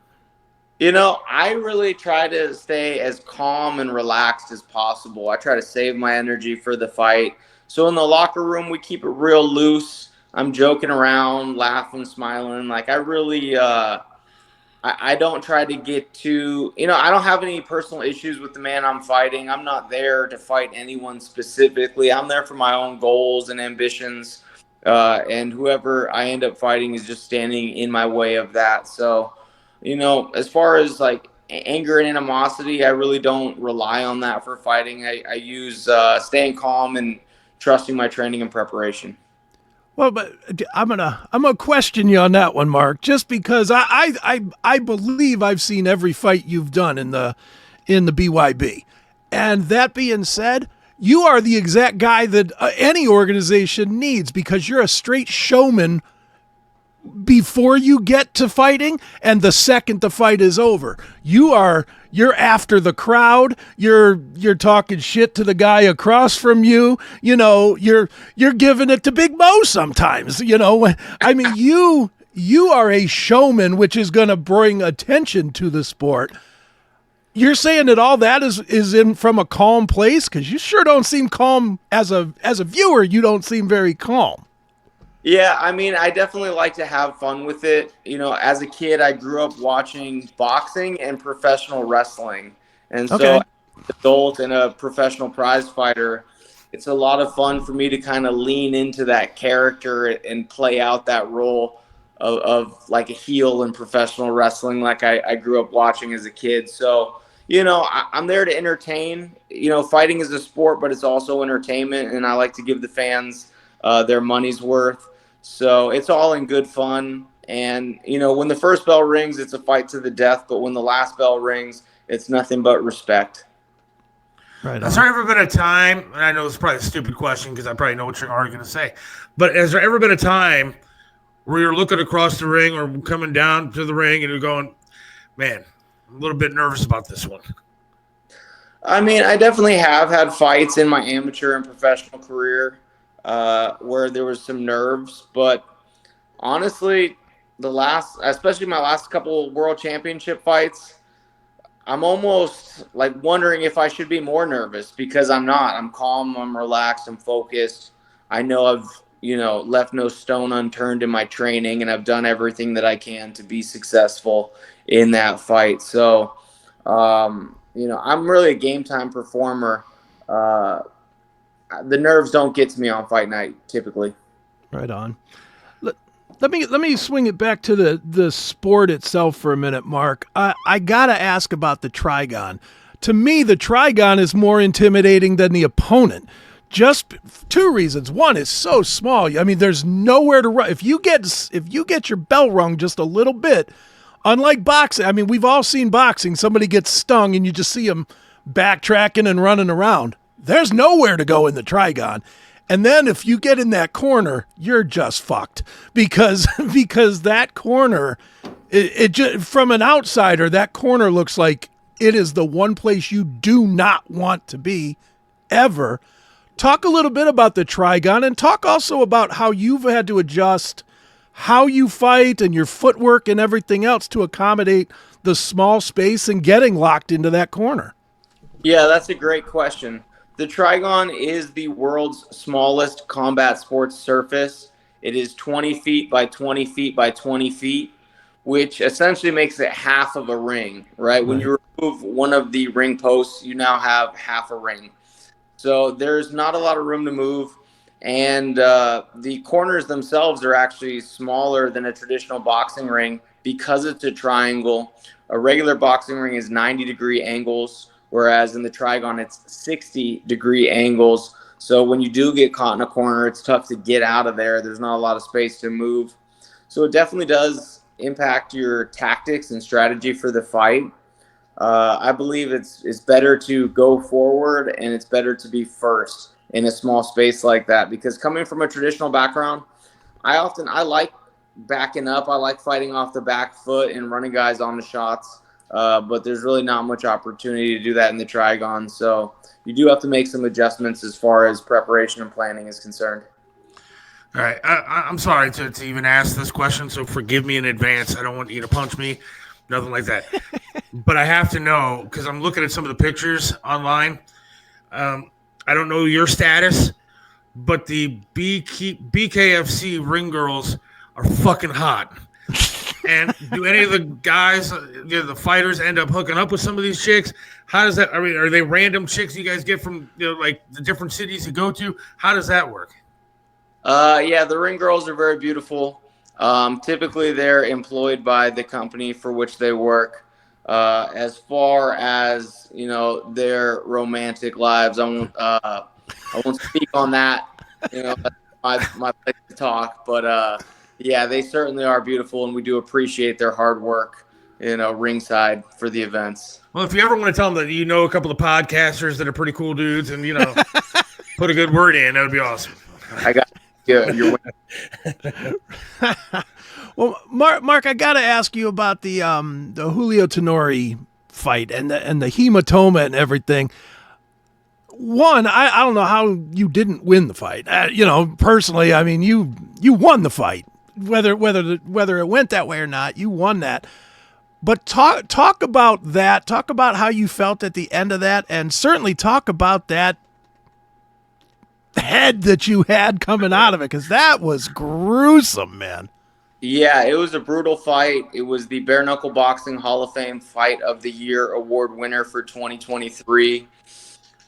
You know, I really try to stay as calm and relaxed as possible. I try to save my energy for the fight. So in the locker room, we keep it real loose. I'm joking around, laughing, smiling. Like, I really, I don't try to get too, you know, I don't have any personal issues with the man I'm fighting. I'm not there to fight anyone specifically. I'm there for my own goals and ambitions. And whoever I end up fighting is just standing in my way of that. So, you know, as far as like anger and animosity, I really don't rely on that for fighting. I use staying calm and trusting my training and preparation. Well, but I'm gonna question you on that one, Mark, just because I believe I've seen every fight you've done in the BYB, and that being said, you are the exact guy that any organization needs, because you're a straight showman before you get to fighting, and the second the fight is over, you're after the crowd, you're talking shit to the guy across from you, you know, you're giving it to Big Mo sometimes, you know. I mean, you are a showman, which is going to bring attention to the sport. You're saying that all that is in from a calm place, because you sure don't seem calm as a viewer. You don't seem very calm. Yeah, I mean, I definitely like to have fun with it. You know, as a kid, I grew up watching boxing and professional wrestling. And so, Okay. as an adult and a professional prize fighter, it's a lot of fun for me to kind of lean into that character and play out that role of like a heel in professional wrestling, like I grew up watching as a kid. So, you know, I'm there to entertain. You know, fighting is a sport, but it's also entertainment, and I like to give the fans their money's worth. So it's all in good fun. And, you know, when the first bell rings, it's a fight to the death. But when the last bell rings, it's nothing but respect. Right. Has there ever been a time, and I know it's probably a stupid question because I probably know what you're already going to say, but has there ever been a time where you're looking across the ring or coming down to the ring and you're going, man, I'm a little bit nervous about this one? I mean, I definitely have had fights in my amateur and professional career where there was some nerves, but honestly, especially my last couple world championship fights, I'm almost like wondering if I should be more nervous, because I'm not. I'm calm, I'm relaxed, I'm focused. I know I've, you know, left no stone unturned in my training, and I've done everything that I can to be successful in that fight. So, you know, I'm really a game time performer. The nerves don't get to me on fight night typically. Right on. Let me swing it back to the sport itself for a minute, Mark. I gotta ask about the Trigon. To me, the Trigon is more intimidating than the opponent. Just two reasons. One, it's so small. I mean, there's nowhere to run. If you get your bell rung just a little bit, unlike boxing, I mean, we've all seen boxing. Somebody gets stung and you just see them backtracking and running around. There's nowhere to go in the Trigon. And then if you get in that corner, you're just fucked, because that corner, it just, from an outsider, that corner looks like it is the one place you do not want to be ever. Talk a little bit about the Trigon, and talk also about how you've had to adjust how you fight and your footwork and everything else to accommodate the small space and getting locked into that corner. Yeah, that's a great question. The Trigon is the world's smallest combat sports surface. It is 20 feet by 20 feet by 20 feet, which essentially makes it half of a ring, right? When you remove one of the ring posts, you now have half a ring. So there's not a lot of room to move. And the corners themselves are actually smaller than a traditional boxing ring because it's a triangle. A regular boxing ring is 90-degree angles, whereas in the Trigon, it's 60-degree angles. So when you do get caught in a corner, it's tough to get out of there. There's not a lot of space to move. So it definitely does impact your tactics and strategy for the fight. I believe it's better to go forward, and it's better to be first in a small space like that, because coming from a traditional background, I like backing up. I like fighting off the back foot and running guys on the shots. But there's really not much opportunity to do that in the Trigon. So you do have to make some adjustments as far as preparation and planning is concerned. All right. I'm sorry to even ask this question, so forgive me in advance. I don't want you to punch me, nothing like that. But I have to know, because I'm looking at some of the pictures online. I don't know your status, but the BKFC ring girls are fucking hot. And do any of the guys, the fighters, end up hooking up with some of these chicks? How does that? I mean, are they random chicks you guys get from like the different cities you go to? How does that work? Yeah, the ring girls are very beautiful. Typically, they're employed by the company for which they work. As far as their romantic lives, I won't speak on that. That's my place to talk. But yeah, they certainly are beautiful, and we do appreciate their hard work, ringside for the events. Well, if you ever want to tell them that you know a couple of podcasters that are pretty cool dudes, and put a good word in, that would be awesome. I got you. You're Well, Mark, I got to ask you about the Julio Tenori fight and the hematoma and everything. One, I don't know how you didn't win the fight. Personally, I mean, you won the fight, whether it went that way or not. You won that. But talk about that. Talk about how you felt at the end of that, and certainly talk about that head that you had coming out of it, because that was gruesome, man. Yeah, it was a brutal fight. It was the Bare Knuckle Boxing Hall of Fame Fight of the Year award winner for 2023.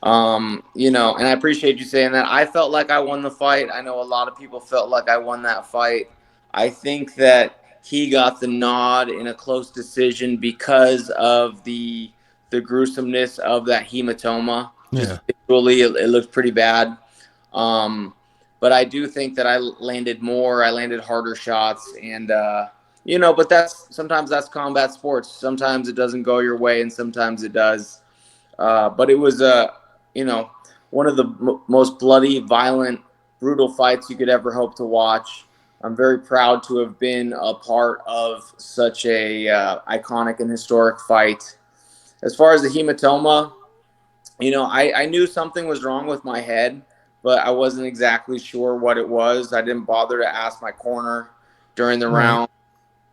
And I appreciate you saying that. I felt like I won the fight. I know a lot of people felt like I won that fight. I think that he got the nod in a close decision because of the gruesomeness of that hematoma. Just visually, it looked pretty bad. But I do think that I landed harder shots, and but sometimes that's combat sports. Sometimes it doesn't go your way, and sometimes it does. But it was one of the most bloody, violent, brutal fights you could ever hope to watch. I'm very proud to have been a part of such a iconic and historic fight. As far as the hematoma, I knew something was wrong with my head, but I wasn't exactly sure what it was. I didn't bother to ask my corner during the round.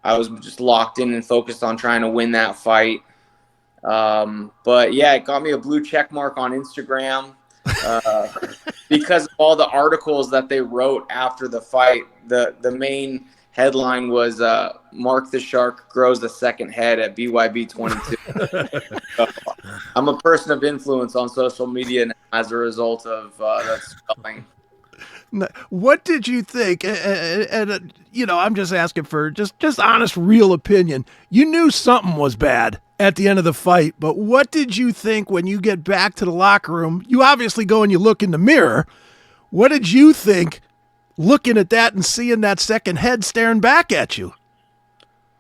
I was just locked in and focused on trying to win that fight. But yeah, it got me a blue check mark on Instagram because of all the articles that they wrote after the fight. The main headline was Mark the Shark grows a second head at BYB 22. So, I'm a person of influence on social media as a result of that spelling. What did you think? And I'm just asking for just honest, real opinion. You knew something was bad at the end of the fight, but what did you think when you get back to the locker room? You obviously go and you look in the mirror. What did you think looking at that and seeing that second head staring back at you?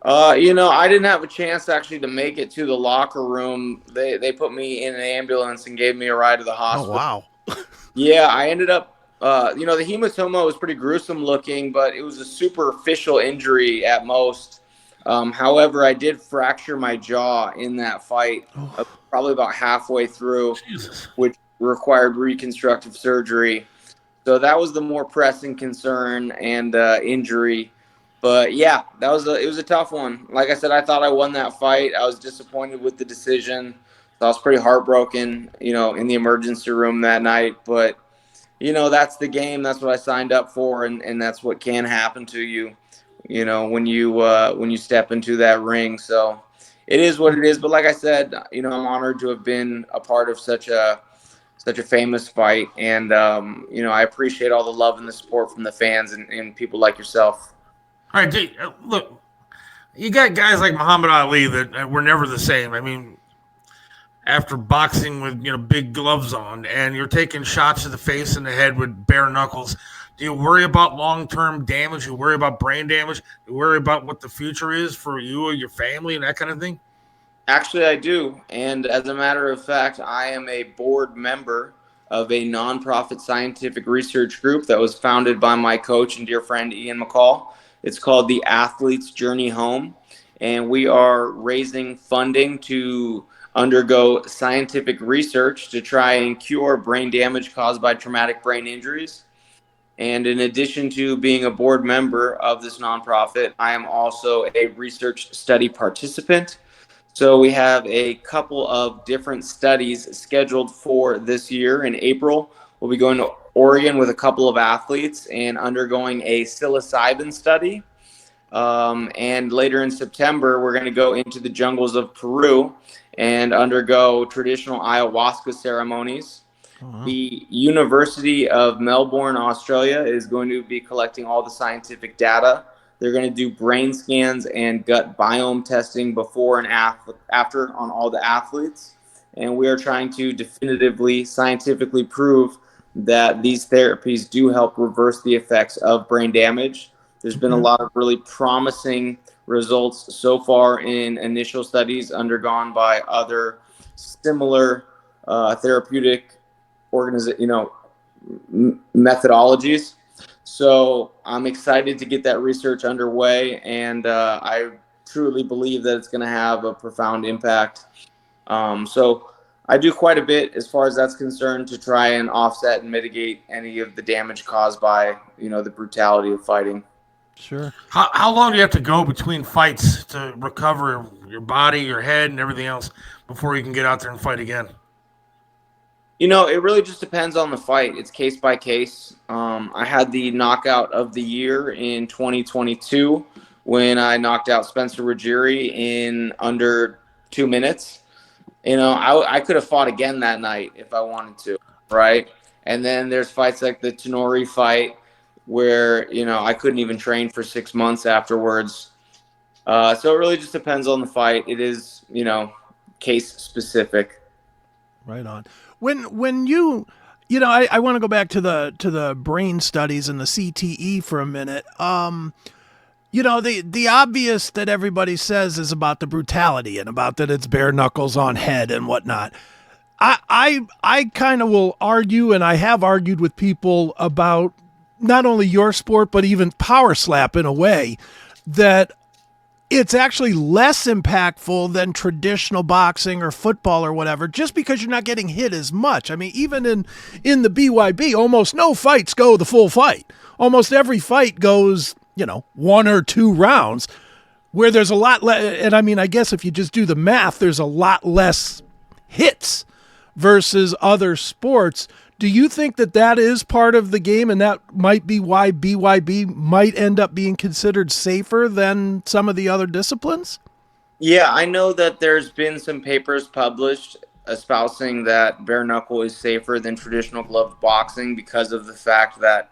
I didn't have a chance actually to make it to the locker room. They put me in an ambulance and gave me a ride to the hospital. Oh, wow. Yeah, I ended up, the hematoma was pretty gruesome looking, but it was a superficial injury at most. However, I did fracture my jaw in that fight, probably about halfway through, which required reconstructive surgery. So that was the more pressing concern and injury. But yeah, it was a tough one. Like I said, I thought I won that fight. I was disappointed with the decision. So I was pretty heartbroken, in the emergency room that night. But, that's the game. That's what I signed up for, and that's what can happen to you, when you step into that ring. So it is what it is. But like I said, I'm honored to have been a part of such a famous fight. And, I appreciate all the love and the support from the fans and people like yourself. All right, dude, look, you got guys like Muhammad Ali that were never the same. I mean, after boxing with, big gloves on, and you're taking shots to the face and the head with bare knuckles, do you worry about long-term damage? Do you worry about brain damage? Do you worry about what the future is for you or your family and that kind of thing? Actually, I do. And as a matter of fact, I am a board member of a nonprofit scientific research group that was founded by my coach and dear friend Ian McCall. It's called the Athlete's Journey Home. And we are raising funding to undergo scientific research to try and cure brain damage caused by traumatic brain injuries. And in addition to being a board member of this nonprofit, I am also a research study participant. So we have a couple of different studies scheduled for this year. In April, we'll be going to Oregon with a couple of athletes and undergoing a psilocybin study. And later in September, we're going to go into the jungles of Peru and undergo traditional ayahuasca ceremonies. The University of Melbourne, Australia, is going to be collecting all the scientific data. They're going to do brain scans and gut biome testing before and after on all the athletes. And we are trying to definitively, scientifically prove that these therapies do help reverse the effects of brain damage. There's been a lot of really promising results so far in initial studies undergone by other similar therapeutic methodologies. So I'm excited to get that research underway, and I truly believe that it's going to have a profound impact. So I do quite a bit as far as that's concerned to try and offset and mitigate any of the damage caused by, the brutality of fighting. Sure. How long do you have to go between fights to recover your body, your head, and everything else before you can get out there and fight again? It really just depends on the fight. It's case by case. I had the knockout of the year in 2022 when I knocked out Spencer Ruggieri in under 2 minutes. I could have fought again that night if I wanted to, right? And then there's fights like the Tenori fight where, I couldn't even train for 6 months afterwards. So it really just depends on the fight. It is, case specific. Right on. When I want to go back to the brain studies and the CTE for a minute. The obvious that everybody says is about the brutality and about that it's bare knuckles on head and whatnot. I kind of will argue, and I have argued with people about not only your sport but even power slap in a way that it's actually less impactful than traditional boxing or football or whatever, just because you're not getting hit as much. I mean, even in the BYB, almost no fights go the full fight. Almost every fight goes, 1 or 2 rounds, where there's a lot less. And I mean, I guess if you just do the math, there's a lot less hits versus other sports. Do you think that is part of the game, and that might be why BYB might end up being considered safer than some of the other disciplines? Yeah, I know that there's been some papers published espousing that bare knuckle is safer than traditional gloved boxing because of the fact that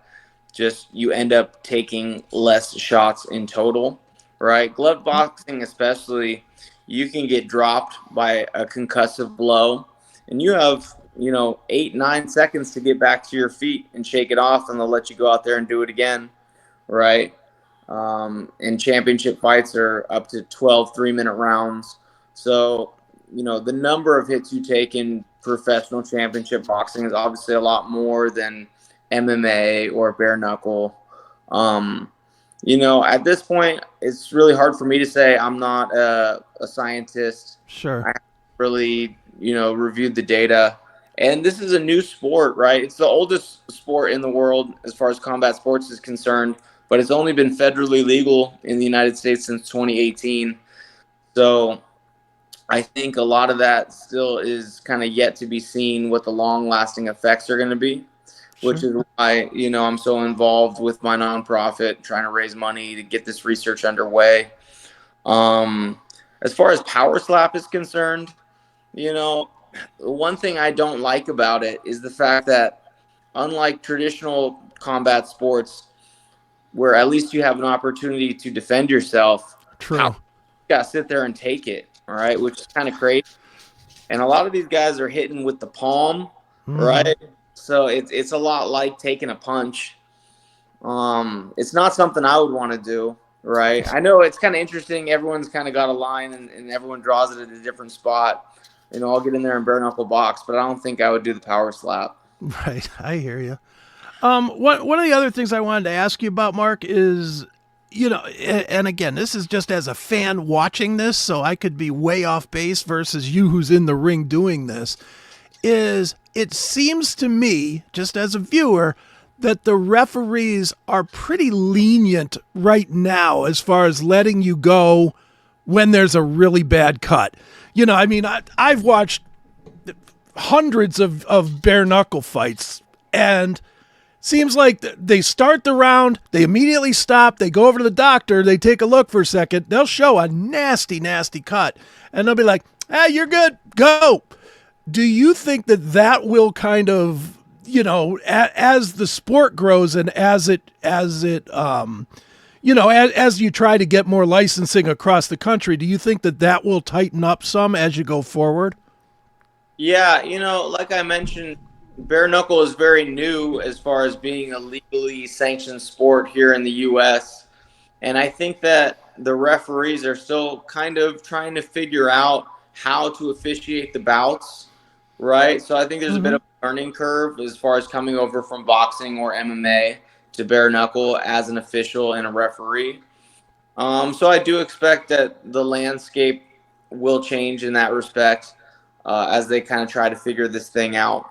just you end up taking less shots in total, right? Gloved boxing especially, you can get dropped by a concussive blow, and you have 8-9 seconds to get back to your feet and shake it off, and they'll let you go out there and do it again, right? And championship fights are up to 12 3-minute rounds. So, the number of hits you take in professional championship boxing is obviously a lot more than MMA or bare knuckle. At this point, it's really hard for me to say. I'm not a scientist. Sure. I haven't really, reviewed the data. And this is a new sport, right? It's the oldest sport in the world as far as combat sports is concerned, but it's only been federally legal in the United States since 2018. So I think a lot of that still is kind of yet to be seen what the long-lasting effects are going to be, which is why, I'm so involved with my nonprofit, trying to raise money to get this research underway. As far as power slap is concerned, one thing I don't like about it is the fact that, unlike traditional combat sports, where at least you have an opportunity to defend yourself, you gotta sit there and take it, all right, which is kind of crazy. And a lot of these guys are hitting with the palm, right? So it's a lot like taking a punch. It's not something I would want to do. right? I know it's kind of interesting. Everyone's kind of got a line, and everyone draws it at a different spot. I'll get in there and bare knuckle box, but I don't think I would do the power slap. Right, I hear you. One of the other things I wanted to ask you about, Mark, is, and again, this is just as a fan watching this, so I could be way off base versus you who's in the ring doing this, is it seems to me, just as a viewer, that the referees are pretty lenient right now as far as letting you go when there's a really bad cut. I've watched hundreds of bare knuckle fights, and seems like they start the round, they immediately stop, they go over to the doctor, they take a look for a second, they'll show a nasty, nasty cut, and they'll be like, you're good, go. Do you think that will kind of, as the sport grows and as you try to get more licensing across the country, do you think that will tighten up some as you go forward? Yeah, like I mentioned, bare knuckle is very new as far as being a legally sanctioned sport here in the U.S. And I think that the referees are still kind of trying to figure out how to officiate the bouts, right? So I think there's a bit of a learning curve as far as coming over from boxing or MMA to bare knuckle as an official and a referee. So I do expect that the landscape will change in that respect as they kind of try to figure this thing out.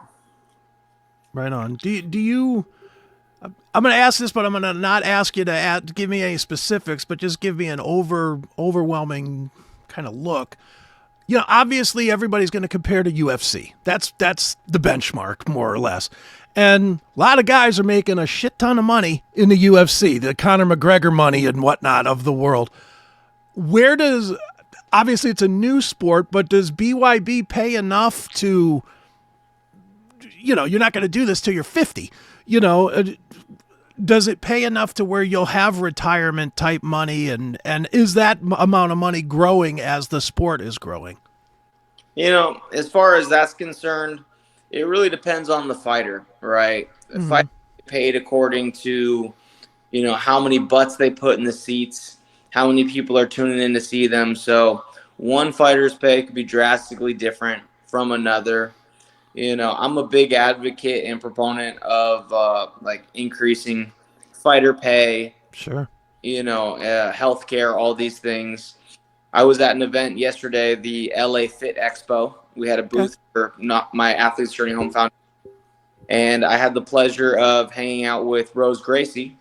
Right on. Do you? I'm going to ask this, but I'm going to not ask you to give me any specifics, but just give me an overwhelming kind of look. Obviously everybody's going to compare to UFC. That's the benchmark, more or less. And a lot of guys are making a shit ton of money in the UFC, the Conor McGregor money and whatnot of the world. Obviously it's a new sport, but does BYB pay enough to, you're not going to do this till you're 50, does it pay enough to where you'll have retirement type money, and is that amount of money growing as the sport is growing? As far as that's concerned, it really depends on the fighter, right? The fighter paid according to, how many butts they put in the seats, how many people are tuning in to see them. So one fighter's pay could be drastically different from another. I'm a big advocate and proponent of increasing fighter pay. Sure. Healthcare, all these things. I was at an event yesterday, the LA Fit Expo. We had a booth for my Athletes Journey Home Foundation. And I had the pleasure of hanging out with Rose Gracie,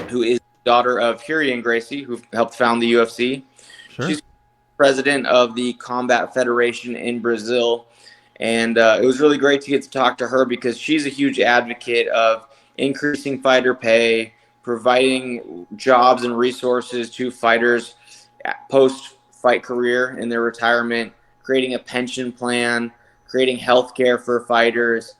who is the daughter of Hirian Gracie, who helped found the UFC. Sure. She's president of the Combat Federation in Brazil. And it was really great to get to talk to her because she's a huge advocate of increasing fighter pay, providing jobs and resources to fighters post-fight career in their retirement, creating a pension plan, creating health care for fighters.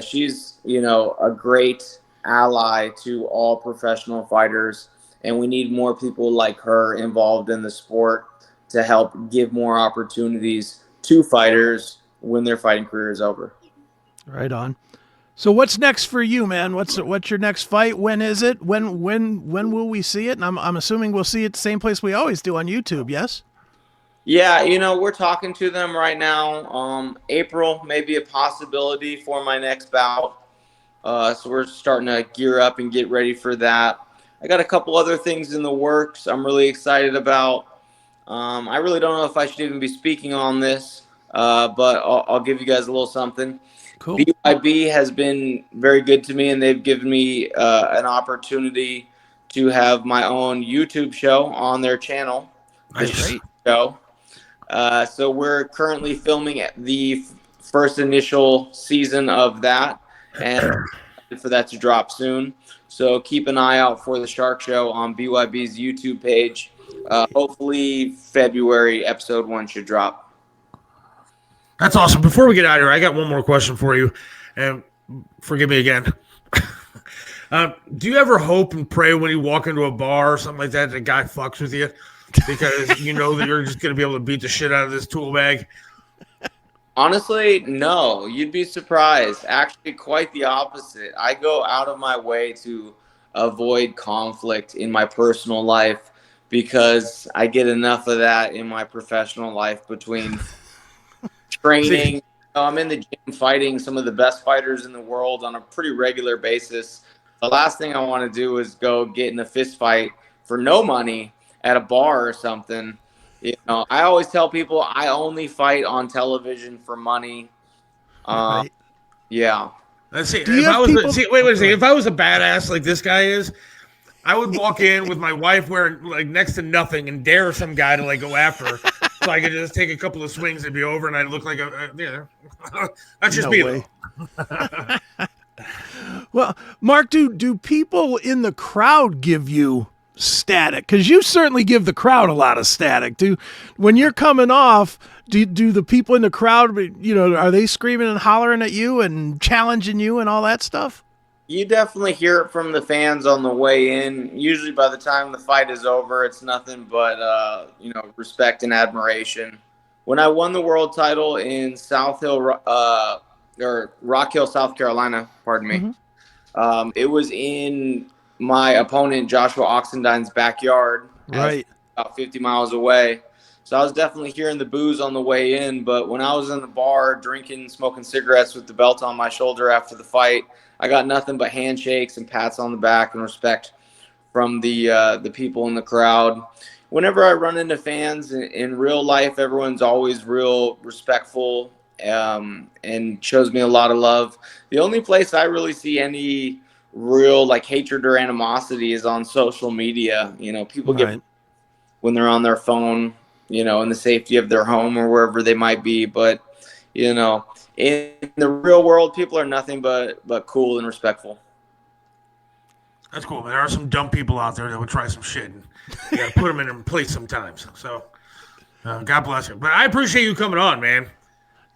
She's, a great ally to all professional fighters, and we need more people like her involved in the sport to help give more opportunities to fighters when their fighting career is over. Right on. So what's next for you, man? What's your next fight? When is it? When will we see it? And I'm assuming we'll see it the same place we always do on YouTube. Yes. Yeah, we're talking to them right now. April may be a possibility for my next bout. So we're starting to gear up and get ready for that. I got a couple other things in the works I'm really excited about. I really don't know if I should even be speaking on this, but I'll give you guys a little something. Cool. BYB has been very good to me, and they've given me an opportunity to have my own YouTube show on their channel. Nice. Great show. So we're currently filming the first initial season of that, and for that to drop soon. So keep an eye out for the Shark Show on BYB's YouTube page. Hopefully February episode 1 should drop. That's awesome. Before we get out of here, I got one more question for you, and forgive me again. Do you ever hope and pray when you walk into a bar or something like that, the guy fucks with you because you know that you're just going to be able to beat the shit out of this tool bag? Honestly, no. You'd be surprised. Actually, quite the opposite. I go out of my way to avoid conflict in my personal life because I get enough of that in my professional life between training. I'm in the gym fighting some of the best fighters in the world on a pretty regular basis. The last thing I want to do is go get in a fist fight for no money at a bar or something. I always tell people I only fight on television for money. Right. Yeah. Let's see. Do you If I have was people- wait a second. If I was a badass like this guy is, I would walk in with my wife wearing like next to nothing and dare some guy to like go after her, so I could just take a couple of swings and be over, and I'd look like that's just No me. way. Well, Mark, do people in the crowd give you static? Because you certainly give the crowd a lot of static. When you're coming off, do the people in the crowd, are they screaming and hollering at you and challenging you and all that stuff? You definitely hear it from the fans on the way in. Usually by the time the fight is over, it's nothing but, respect and admiration. When I won the world title in Rock Hill, South Carolina, pardon me, it was in my opponent, Joshua Oxendine's backyard. Right. About 50 miles away. So I was definitely hearing the boos on the way in. But when I was in the bar drinking, smoking cigarettes with the belt on my shoulder after the fight, I got nothing but handshakes and pats on the back and respect from the people in the crowd. Whenever I run into fans in real life, everyone's always real respectful and shows me a lot of love. The only place I really see any real hatred or animosity is on social media. People get when they're on their phone, in the safety of their home or wherever they might be. But, in the real world, people are nothing but cool and respectful. That's cool. There are some dumb people out there that would try some shit. And you got to put them in place sometimes. So, God bless you. But I appreciate you coming on, man.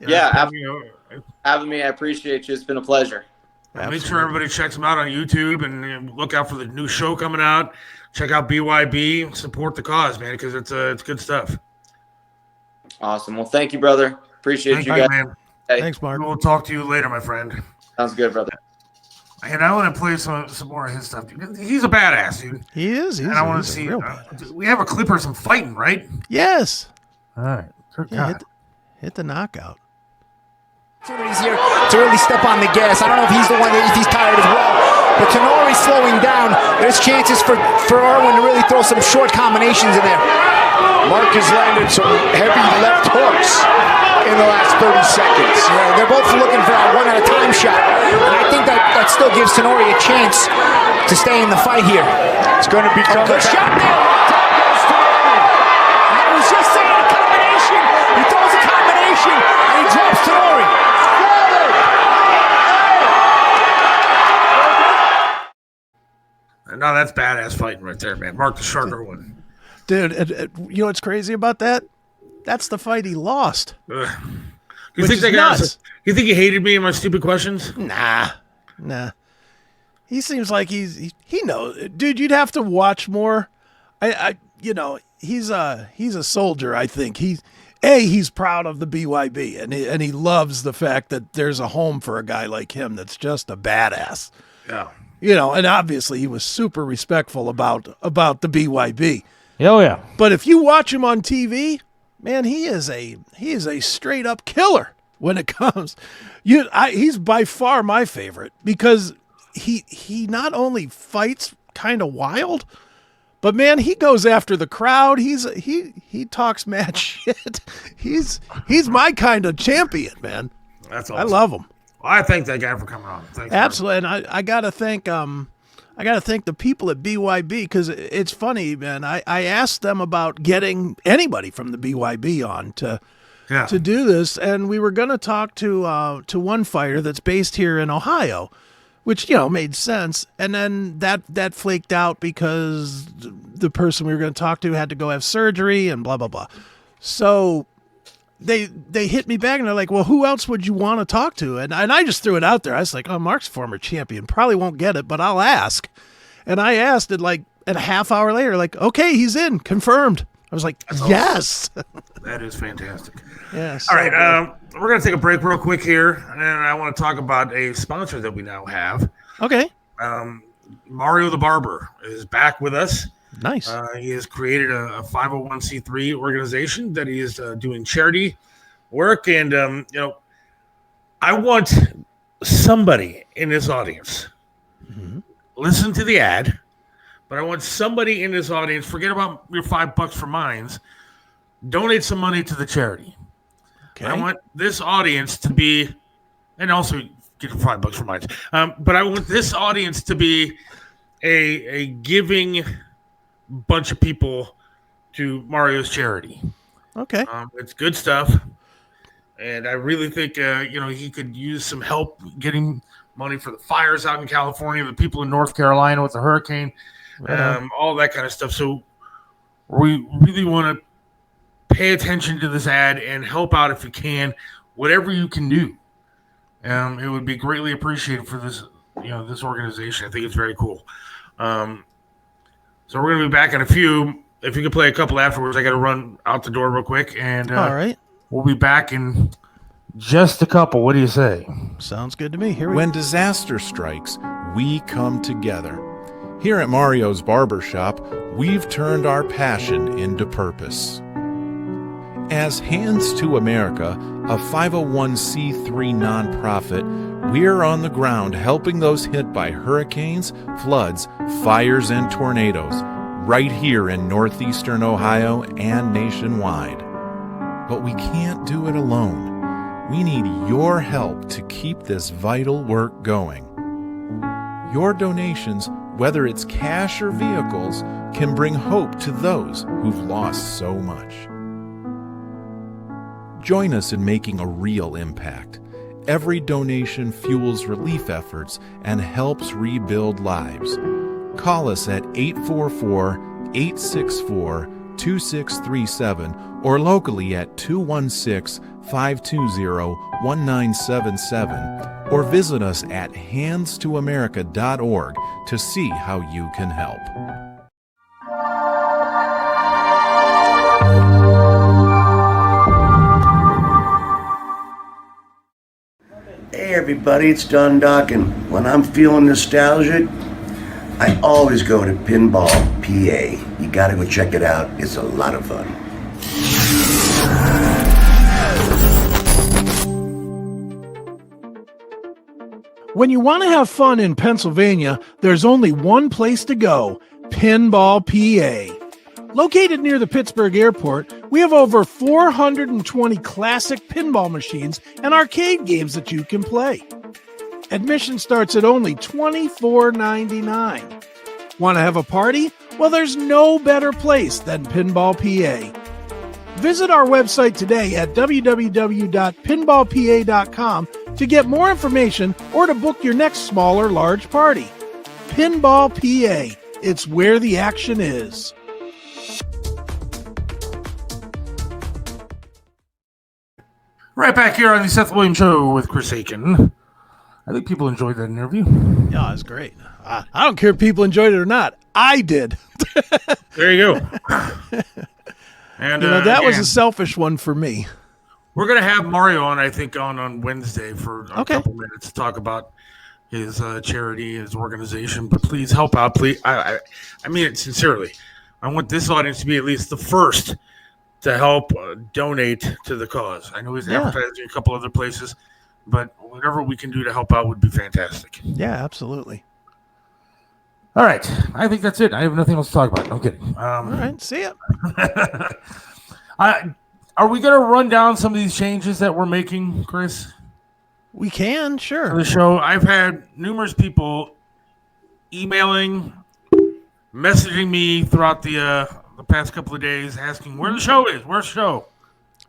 Having me. I appreciate you. It's been a pleasure. Make sure everybody checks them out on YouTube and look out for the new show coming out. Check out BYB. Support the cause, man, because it's good stuff. Awesome. Well, thank you, brother. Appreciate you guys. Man. Hey. Thanks, Mark. We'll talk to you later, my friend. Sounds good, brother. And I want to play some more of his stuff. He's a badass, dude. He is. And I want to see. We have a clip of some fighting, right? Yes. All right. Hit the knockout. Opportunities here to really step on the gas. I don't know if he's the one if he's tired as well. But Tenori's slowing down. There's chances for Irwin to really throw some short combinations in there. Mark has landed some heavy left hooks in the last 30 seconds. Yeah, they're both looking for a one-at-a-time shot. And I think that still gives Tenori a chance to stay in the fight here. It's going to become a good shot there. I was just saying a combination. He throws a combination and he drops Tenori. No, that's badass fighting right there, man. Mark the Shark Irwin. Dude, you know what's crazy about that? That's the fight he lost. You think that guy? You think he hated me and my stupid questions? Nah. He seems like he knows, dude. You'd have to watch more. He's a soldier. I think he's proud of the BYB and he loves the fact that there's a home for a guy like him that's just a badass. Yeah. And obviously he was super respectful about the BYB. Oh yeah. But if you watch him on TV, man, he is a straight up killer when it comes. He's by far my favorite because he not only fights kind of wild, but man, he goes after the crowd. He talks mad shit. He's my kind of champion, man. That's awesome. I love him. Well, I thank that guy for coming on. Thanks, absolutely, and I gotta thank the people at BYB because it's funny, man. I asked them about getting anybody from the BYB on to do this, and we were gonna talk to one fighter that's based here in Ohio, which made sense, and then that flaked out because the person we were gonna talk to had to go have surgery and blah blah blah. So they hit me back and they're like, well, who else would you want to talk to? And I just threw it out there. I was like, oh, Mark's former champion. Probably won't get it, but I'll ask. And I asked it and a half hour later, okay, he's in, confirmed. I was like, that's yes. Awesome. That is fantastic. Yes. All right. We're going to take a break real quick here. And I want to talk about a sponsor that we now have. Okay. Mario the Barber is back with us. Nice. He has created a 501c3 organization that he is doing charity work. And, I want somebody in this audience, listen to the ad, but I want somebody in this audience, forget about your $5 for mines, donate some money to the charity. Okay. I want this audience to be, and also get $5 for mines, but I want this audience to be a giving bunch of people to Mario's charity. Okay. It's good stuff. And I really think, he could use some help getting money for the fires out in California, the people in North Carolina with the hurricane, all that kind of stuff. So we really want to pay attention to this ad and help out if you can, whatever you can do. It would be greatly appreciated for this, this organization. I think it's very cool. So we're going to be back in a few. If you could play a couple afterwards, I got to run out the door real quick. And all right. We'll be back in just a couple. What do you say? Sounds good to me. Here we When go. disaster strikes, we come together. Here at Mario's Barbershop, we've turned our passion into purpose. As Hands to America, a 501c3 nonprofit, we're on the ground helping those hit by hurricanes, floods, fires, and tornadoes, right here in northeastern Ohio and nationwide. But we can't do it alone. We need your help to keep this vital work going. Your donations, whether it's cash or vehicles, can bring hope to those who've lost so much. Join us in making a real impact. Every donation fuels relief efforts and helps rebuild lives. Call us at 844-864-2637 or locally at 216-520-1977 or visit us at handstoamerica.org to see how you can help. Hey everybody, it's Underdog, and when I'm feeling nostalgic, I always go to Pinball PA. You gotta go check it out, it's a lot of fun. When you want to have fun in Pennsylvania, there's only one place to go, Pinball PA. Located near the Pittsburgh airport, we have over 420 classic pinball machines and arcade games that you can play. Admission starts at only $24.99. Want to have a party? Well, there's no better place than Pinball PA. Visit our website today at www.pinballpa.com to get more information or to book your next small or large party. Pinball PA, it's where the action is. Right back here on the Seth Williams Show with Chris Aiken. I think people enjoyed that interview. Yeah, it's great. I don't care if people enjoyed it or not. I did. There you go. And that was a selfish one for me. We're going to have Mario on, I think, on Wednesday for a couple minutes to talk about his charity, his organization. But please help out. Please, I mean it sincerely. I want this audience to be at least the first to help donate to the cause. I know he's advertising a couple other places, but whatever we can do to help out would be fantastic. Yeah, absolutely. All right. I think that's it. I have nothing else to talk about. No kidding. All right. See ya. Are we going to run down some of these changes that we're making, Chris? We can, sure. For the show, I've had numerous people emailing, messaging me throughout the past couple of days asking where the show is. Where's the show?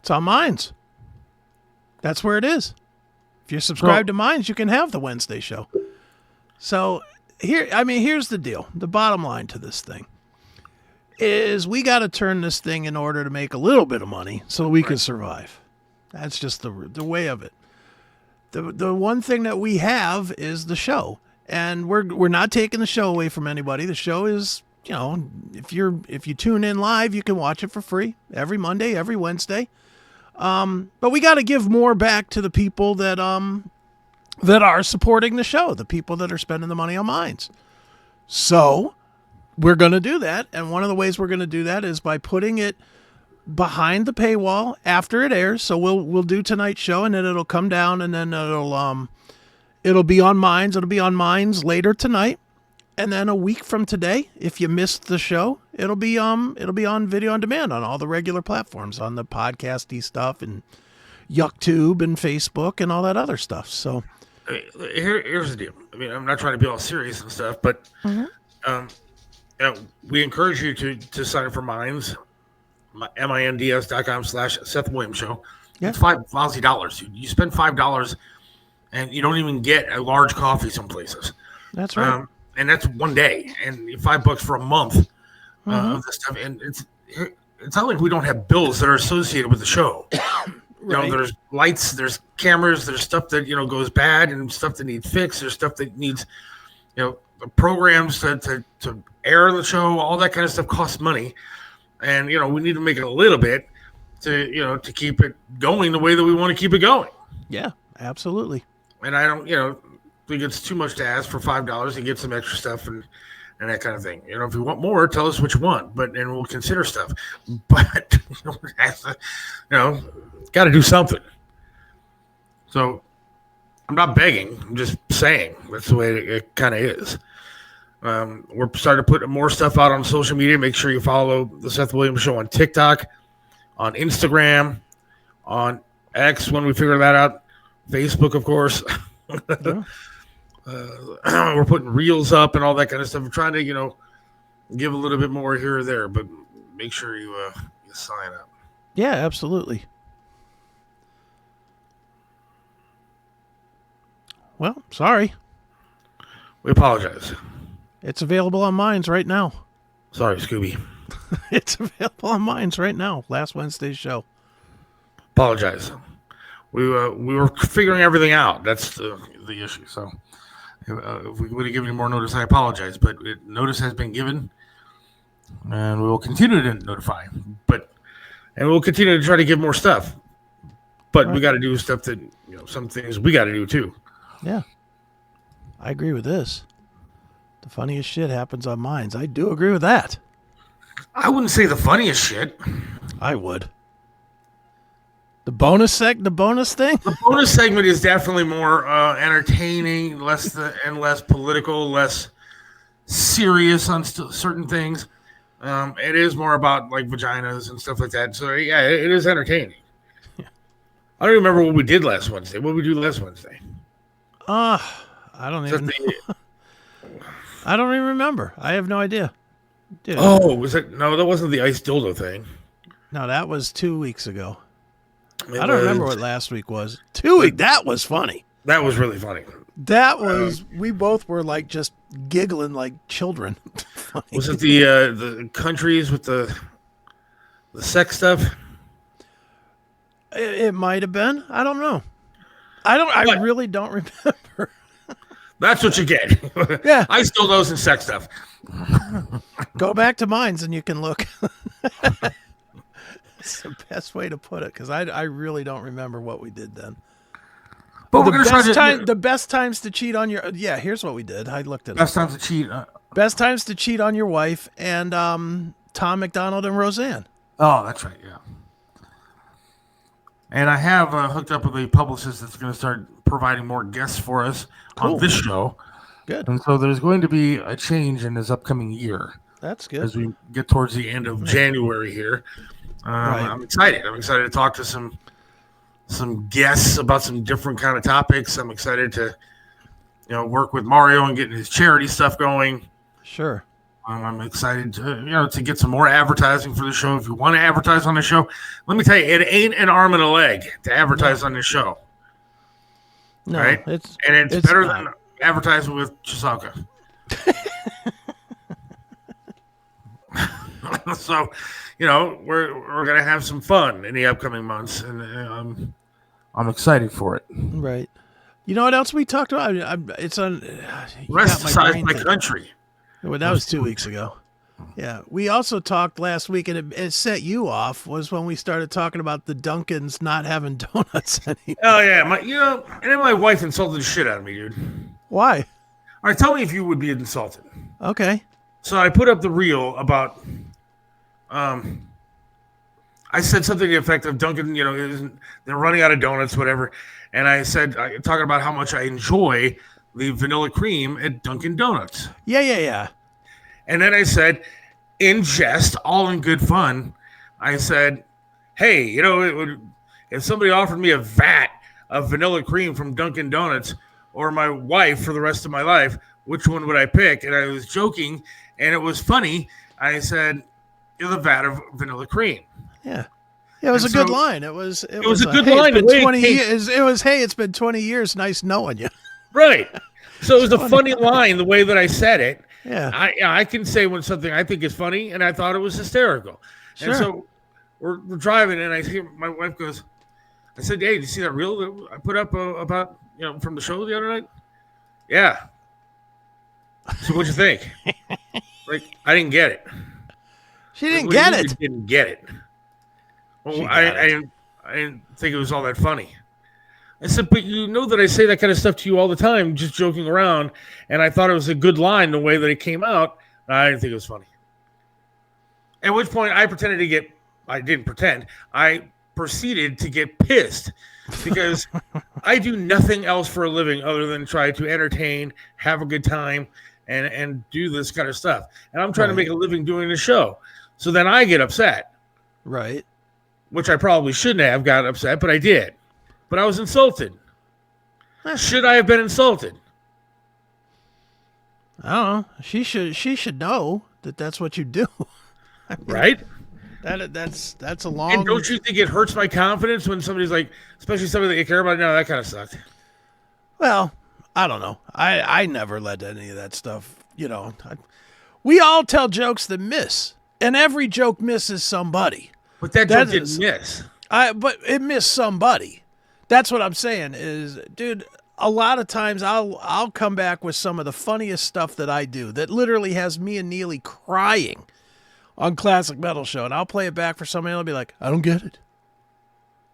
It's on Minds. That's where it is. If you're subscribed to Minds, you can have the Wednesday show. So here's the deal. The bottom line to this thing is we got to turn this thing in order to make a little bit of money so we can survive. That's just the way of it. The one thing that we have is the show, and we're not taking the show away from anybody. The show is, if you tune in live, you can watch it for free every Monday, every Wednesday. But we got to give more back to the people that are supporting the show, the people that are spending the money on Minds. So we're going to do that. And one of the ways we're going to do that is by putting it behind the paywall after it airs. So we'll do tonight's show, and then it'll come down, and then it'll be on Minds. It'll be on Minds later tonight. And then a week from today, if you missed the show, it'll be on video on demand on all the regular platforms, on the podcasty stuff and YuckTube and Facebook and all that other stuff. So here's the deal. I mean, I'm not trying to be all serious and stuff, but we encourage you to sign up for Minds, minds.com/Seth Williams Show. Yeah. It's $5 dude. You spend $5 and you don't even get a large coffee some places. That's right. And that's one day, and $5 for a month of this stuff. And it's not like we don't have bills that are associated with the show. Right. You know, there's lights, there's cameras, there's stuff that goes bad, and stuff that needs fixed. There's stuff that needs, programs to air the show. All that kind of stuff costs money, and we need to make it a little bit to keep it going the way that we want to keep it going. Yeah, absolutely. And I don't think it's too much to ask for $5 to get some extra stuff and that kind of thing. If you want more, tell us what you want, and we'll consider stuff. But got to do something. So I'm not begging. I'm just saying that's the way it kind of is. We're starting to put more stuff out on social media. Make sure you follow the Seth Williams Show on TikTok, on Instagram, on X when we figure that out. Facebook, of course. Yeah. We're putting reels up and all that kind of stuff. We're trying to, give a little bit more here or there, but make sure you sign up. Yeah, absolutely. Well, sorry. We apologize. It's available on Minds right now. Sorry, Scooby. It's available on Minds right now. Last Wednesday's show. Apologize. We were figuring everything out. That's the issue. So if we would have given you more notice, I apologize. But notice has been given, and we will continue to notify. And we'll continue to try to give more stuff. But right. We got to do stuff that some things we got to do too. Yeah, I agree with this. The funniest shit happens on Minds. I do agree with that. I wouldn't say the funniest shit. I would. The bonus thing? The bonus segment is definitely more entertaining, less political, less serious on certain things. It is more about like vaginas and stuff like that. So yeah, it is entertaining. Yeah. I don't remember what we did last Wednesday. What did we do last Wednesday? I don't even remember. I have no idea. Dude. Oh, was it? No, that wasn't the ice dildo thing. No, that was 2 weeks ago. I don't remember what last week was. 2 weeks. That was funny. That was really funny. That was. We both were like just giggling like children. Was it the countries with the sex stuff? It might have been. I don't know. I really don't remember. That's what you get. Yeah. Ice dildos and sex stuff. Go back to Minds and you can look. It's the best way to put it, because I really don't remember what we did then. But the best times to cheat on your here's what we did. I looked at best times to cheat. Best times to cheat on your wife and Tom McDonald and Roseanne. Oh, that's right. Yeah. And I have hooked up with a publicist that's going to start providing more guests for us on this show. Good. And so there's going to be a change in this upcoming year. That's good. As we get towards the end of January here. Right. I'm excited. I'm excited to talk to some guests about some different kind of topics. I'm excited to, work with Mario and getting his charity stuff going. Sure. I'm excited to, to get some more advertising for the show. If you want to advertise on the show, let me tell you, it ain't an arm and a leg to advertise on this show. No, right? It's better than advertising with Cheselka. So, we're gonna have some fun in the upcoming months, and I'm excited for it. Right. You know what else we talked about? It's on. Rest aside my country. Well, that was 2 weeks ago. Yeah. We also talked last week, and it set you off, was when we started talking about the Dunkins not having donuts anymore. Oh yeah, and then my wife insulted the shit out of me, dude. Why? All right, tell me if you would be insulted. Okay. So I put up the reel about. I said something to the effect of Dunkin', they're running out of donuts, whatever. And I said, talking about how much I enjoy the vanilla cream at Dunkin' Donuts. Yeah. And then I said, in jest, all in good fun, I said, hey, if somebody offered me a vat of vanilla cream from Dunkin' Donuts or my wife for the rest of my life, which one would I pick? And I was joking, and it was funny. I said, the vat of vanilla cream. Yeah. It was a good line. It was a good hey, line. It's been 20 years. It was, hey, it's been 20 years. Nice knowing you. Right. So it was a funny line, the way that I said it. Yeah. I can say when something I think is funny, and I thought it was hysterical. Sure. And so we're driving, and I hear my wife goes, I said, hey, did you see that reel that I put up about, from the show the other night? Yeah. So what'd you think? Like, I didn't get it. She didn't get it. Didn't get it. Well, I didn't think it was all that funny. I said, but you know that I say that kind of stuff to you all the time, just joking around, and I thought it was a good line the way that it came out. I didn't think it was funny. At which point I didn't pretend. I proceeded to get pissed because I do nothing else for a living other than try to entertain, have a good time, and do this kind of stuff. And I'm trying to make a living doing the show. So then I get upset. Right. Which I probably shouldn't have got upset, but I did. But I was insulted. Should I have been insulted? I don't know. She should know that that's what you do. I mean, right? That's a long. And don't you think it hurts my confidence when somebody's like, especially somebody that you care about? No, that kind of sucked. Well, I don't know. I never led to any of that stuff. We all tell jokes that miss, and every joke misses somebody. But that joke didn't miss. But it missed somebody. That's what I'm saying is, dude, a lot of times I'll come back with some of the funniest stuff that I do that literally has me and Neely crying on Classic Metal Show, and I'll play it back for somebody and they'll be like, I don't get it.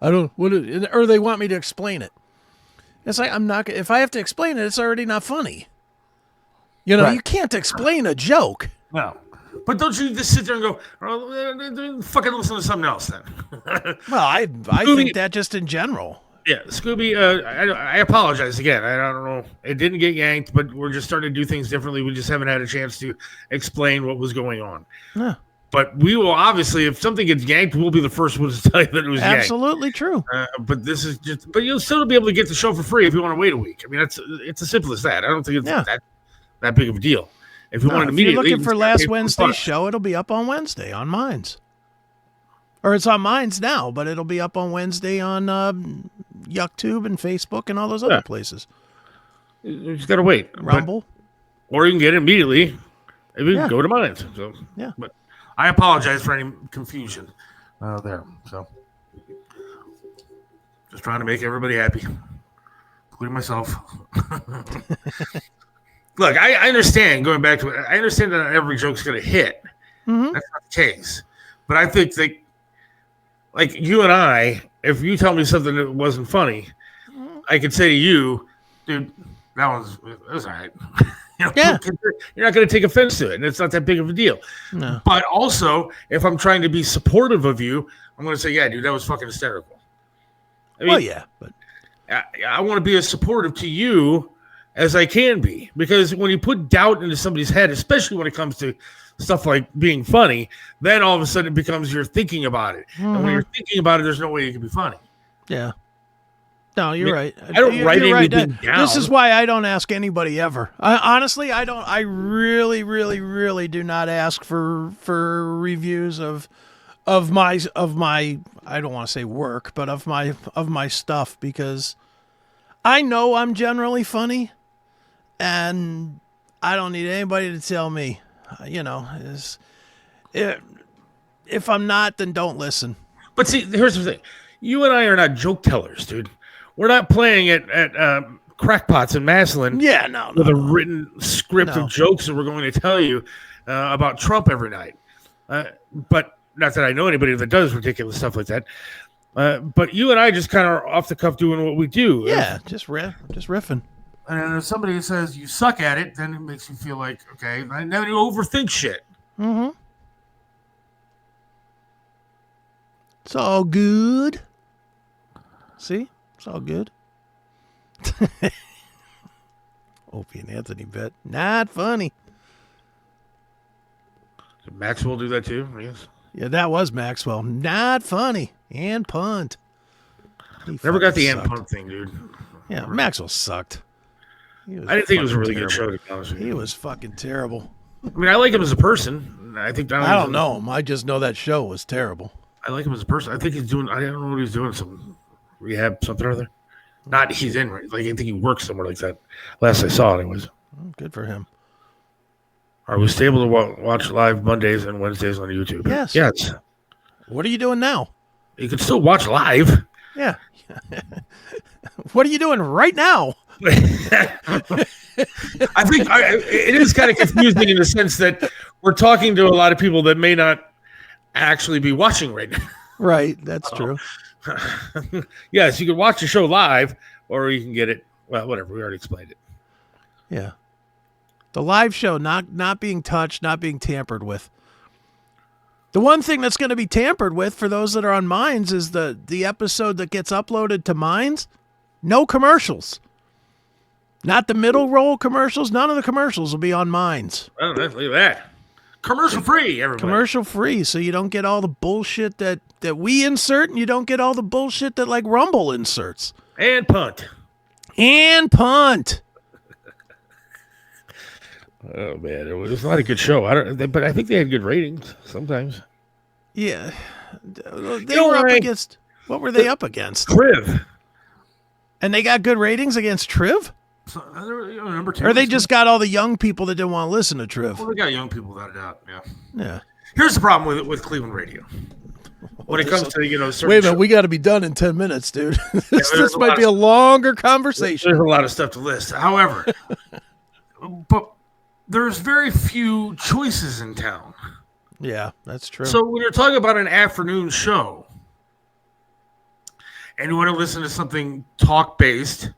Or they want me to explain it. It's like, if I have to explain it, it's already not funny. You can't explain a joke. No. But don't you just sit there and go, fucking listen to something else then? Well, I think that just in general. Yeah, Scooby, I apologize again. I don't know. It didn't get yanked, but we're just starting to do things differently. We just haven't had a chance to explain what was going on. Yeah. But we will obviously, if something gets yanked, we'll be the first ones to tell you that it was absolutely yanked. True. But this is just, but you'll still be able to get the show for free if you want to wait a week. I mean, it's as simple as that. I don't think it's that big of a deal. If you want to immediately, if you're looking for last Wednesday's show, it'll be up on Wednesday on Minds. Or it's on Minds now, but it'll be up on Wednesday on YuckTube and Facebook and all those other places. You just got to wait. Rumble. Or you can get it immediately if you go to Minds. So, yeah. But I apologize for any confusion there. So just trying to make everybody happy, including myself. Look, I understand, going back to it, I understand that not every joke's going to hit. Mm-hmm. That's not the case. But I think that, like you and I, if you tell me something that wasn't funny, I could say to you, dude, that was all right. You're not going to take offense to it, and it's not that big of a deal. No. But also, if I'm trying to be supportive of you, I'm going to say, yeah, dude, that was fucking hysterical. I mean, but I want to be as supportive to you as I can be, because when you put doubt into somebody's head, especially when it comes to stuff like being funny, then all of a sudden it becomes you're thinking about it. Mm-hmm. And when you're thinking about it, there's no way you can be funny. Yeah. No, you're right. I don't write anything down. This is why I don't ask anybody ever. Honestly, I don't. I really, really, really do not ask for reviews of my. I don't want to say work, but of my stuff, because I know I'm generally funny, and I don't need anybody to tell me. If I'm not, then don't listen. But see, here's the thing: you and I are not joke tellers, dude. We're not playing at crackpots in Massillon. Yeah, no. With a written script of jokes that we're going to tell you about Trump every night. But not that I know anybody that does ridiculous stuff like that. But you and I just kind of are off the cuff doing what we do. Yeah, just riffing. And if somebody says you suck at it, then it makes you feel like, okay, and then you overthink shit. Mm-hmm. It's all good. See? It's all good. Opie and Anthony bet. Not funny. Did Maxwell do that too? Yes. Yeah, that was Maxwell. Not funny. And punt. He Never got the fucking end sucked. punt thing, dude. Yeah, Maxwell sucked. I didn't think it was a really good show, to be honest with you. He was fucking terrible. I mean, I like him as a person. I don't know him. I just know that show was terrible. I like him as a person. I think he's doing. I don't know what he's doing. Some rehab, something or other. Not he's in. Like I think he works somewhere like that. Last I saw, anyways. Good for him. Are we still able to watch live Mondays and Wednesdays on YouTube? Yes. Yes. What are you doing now? You can still watch live. Yeah. What are you doing right now? I think it is kind of confusing in the sense that we're talking to a lot of people that may not actually be watching right now. Right. That's true. Yes, you can watch the show live, or you can get it. Well, whatever. We already explained it. Yeah. The live show not being touched, not being tampered with. The one thing that's going to be tampered with for those that are on Minds is the episode that gets uploaded to Minds. No commercials. Not the middle roll commercials. None of the commercials will be on Minds. Oh, look at that. Commercial free, everybody. Commercial free, so you don't get all the bullshit that we insert, and you don't get all the bullshit that like Rumble inserts. And punt. And punt. Oh man, it was not a good show. But I think they had good ratings sometimes. Yeah, they were up against. What were they up against? Triv. And they got good ratings against Triv. So, number two. Or they just got all the young people that didn't want to listen to Triv. Well, they got young people without a doubt. Yeah. Yeah. Here's the problem with Cleveland radio. When it comes to certain wait a minute, we got to be done in 10 minutes, dude. this might be a longer conversation. There's a lot of stuff to list. However, but there's very few choices in town. Yeah, that's true. So when you're talking about an afternoon show and you want to listen to something talk-based,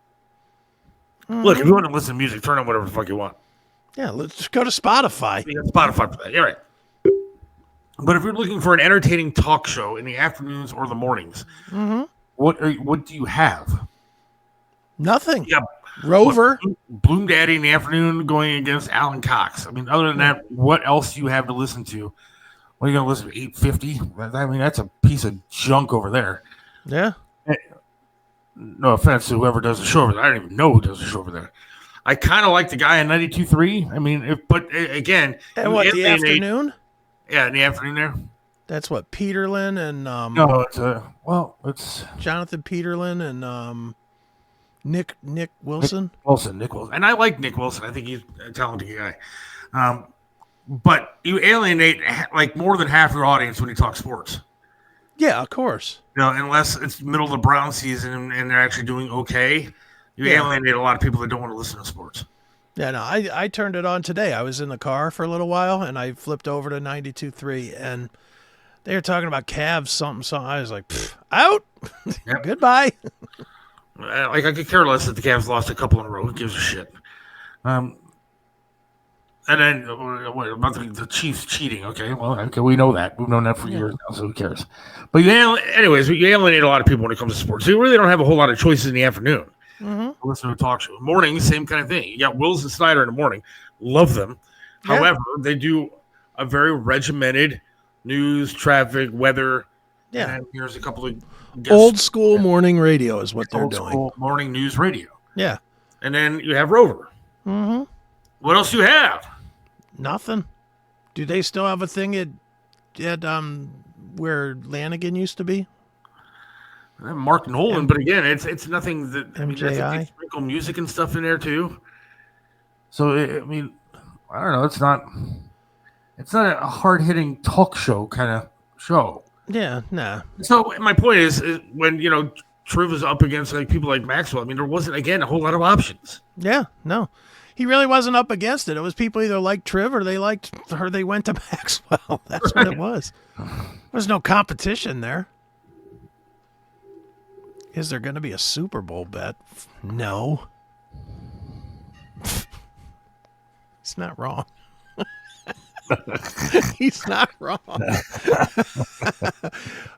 look, if you want to listen to music, turn on whatever the fuck you want. Yeah, let's go to Spotify. You got Spotify for that. You're right. But if you're looking for an entertaining talk show in the afternoons or the mornings, what do you have? Nothing. Yeah, Rover. Bloom Daddy in the afternoon going against Alan Cox. I mean, other than that, what else do you have to listen to? What are you going to listen to? 850? I mean, that's a piece of junk over there. Yeah. No offense to whoever does the show over there. I don't even know who does the show over there. I kind of like the guy in 92.3. I mean, but again. And what, the afternoon? Yeah, in the afternoon there. That's what, Peterlin and... no, it's Jonathan Peterlin and Nick Wilson. Nick Wilson. And I like Nick Wilson. I think he's a talented guy. But you alienate like more than half your audience when you talk sports. Yeah, of course. Unless it's middle of the Brown season and they're actually doing okay, you alienate a lot of people that don't want to listen to sports. Yeah, no, I turned it on today. I was in the car for a little while, and I flipped over to 92.3, and they were talking about Cavs something. I was like, out. Yep. Goodbye. Like, I could care less that the Cavs lost a couple in a row. Who gives a shit? And then about the Chiefs cheating. Okay, well, we know that. We've known that for years now, so who cares? But anyways, you alienate a lot of people when it comes to sports. So you really don't have a whole lot of choices in the afternoon. Listen to a talk show. Morning, same kind of thing. You got Wills and Snyder in the morning. Love them. Yeah. However, they do a very regimented news, traffic, weather. Yeah. And here's a couple of old school morning radio is what they're doing. School morning news radio. Yeah. And then you have Rover. What else do you have? Nothing. Do they still have a thing at where Lanigan used to be? Mark Nolan, but again, it's nothing that MJI. They sprinkle music and stuff in there too. So I mean, I don't know. It's not a hard hitting talk show kind of show. Yeah, nah. So my point is when Triv is up against like people like Maxwell. I mean, there wasn't again a whole lot of options. Yeah, no, he really wasn't up against it. It was people either liked Triv or they liked her. They went to Maxwell. That's right. What it was. There's no competition there. Is there going to be a Super Bowl bet? No. He's not wrong. He's not wrong.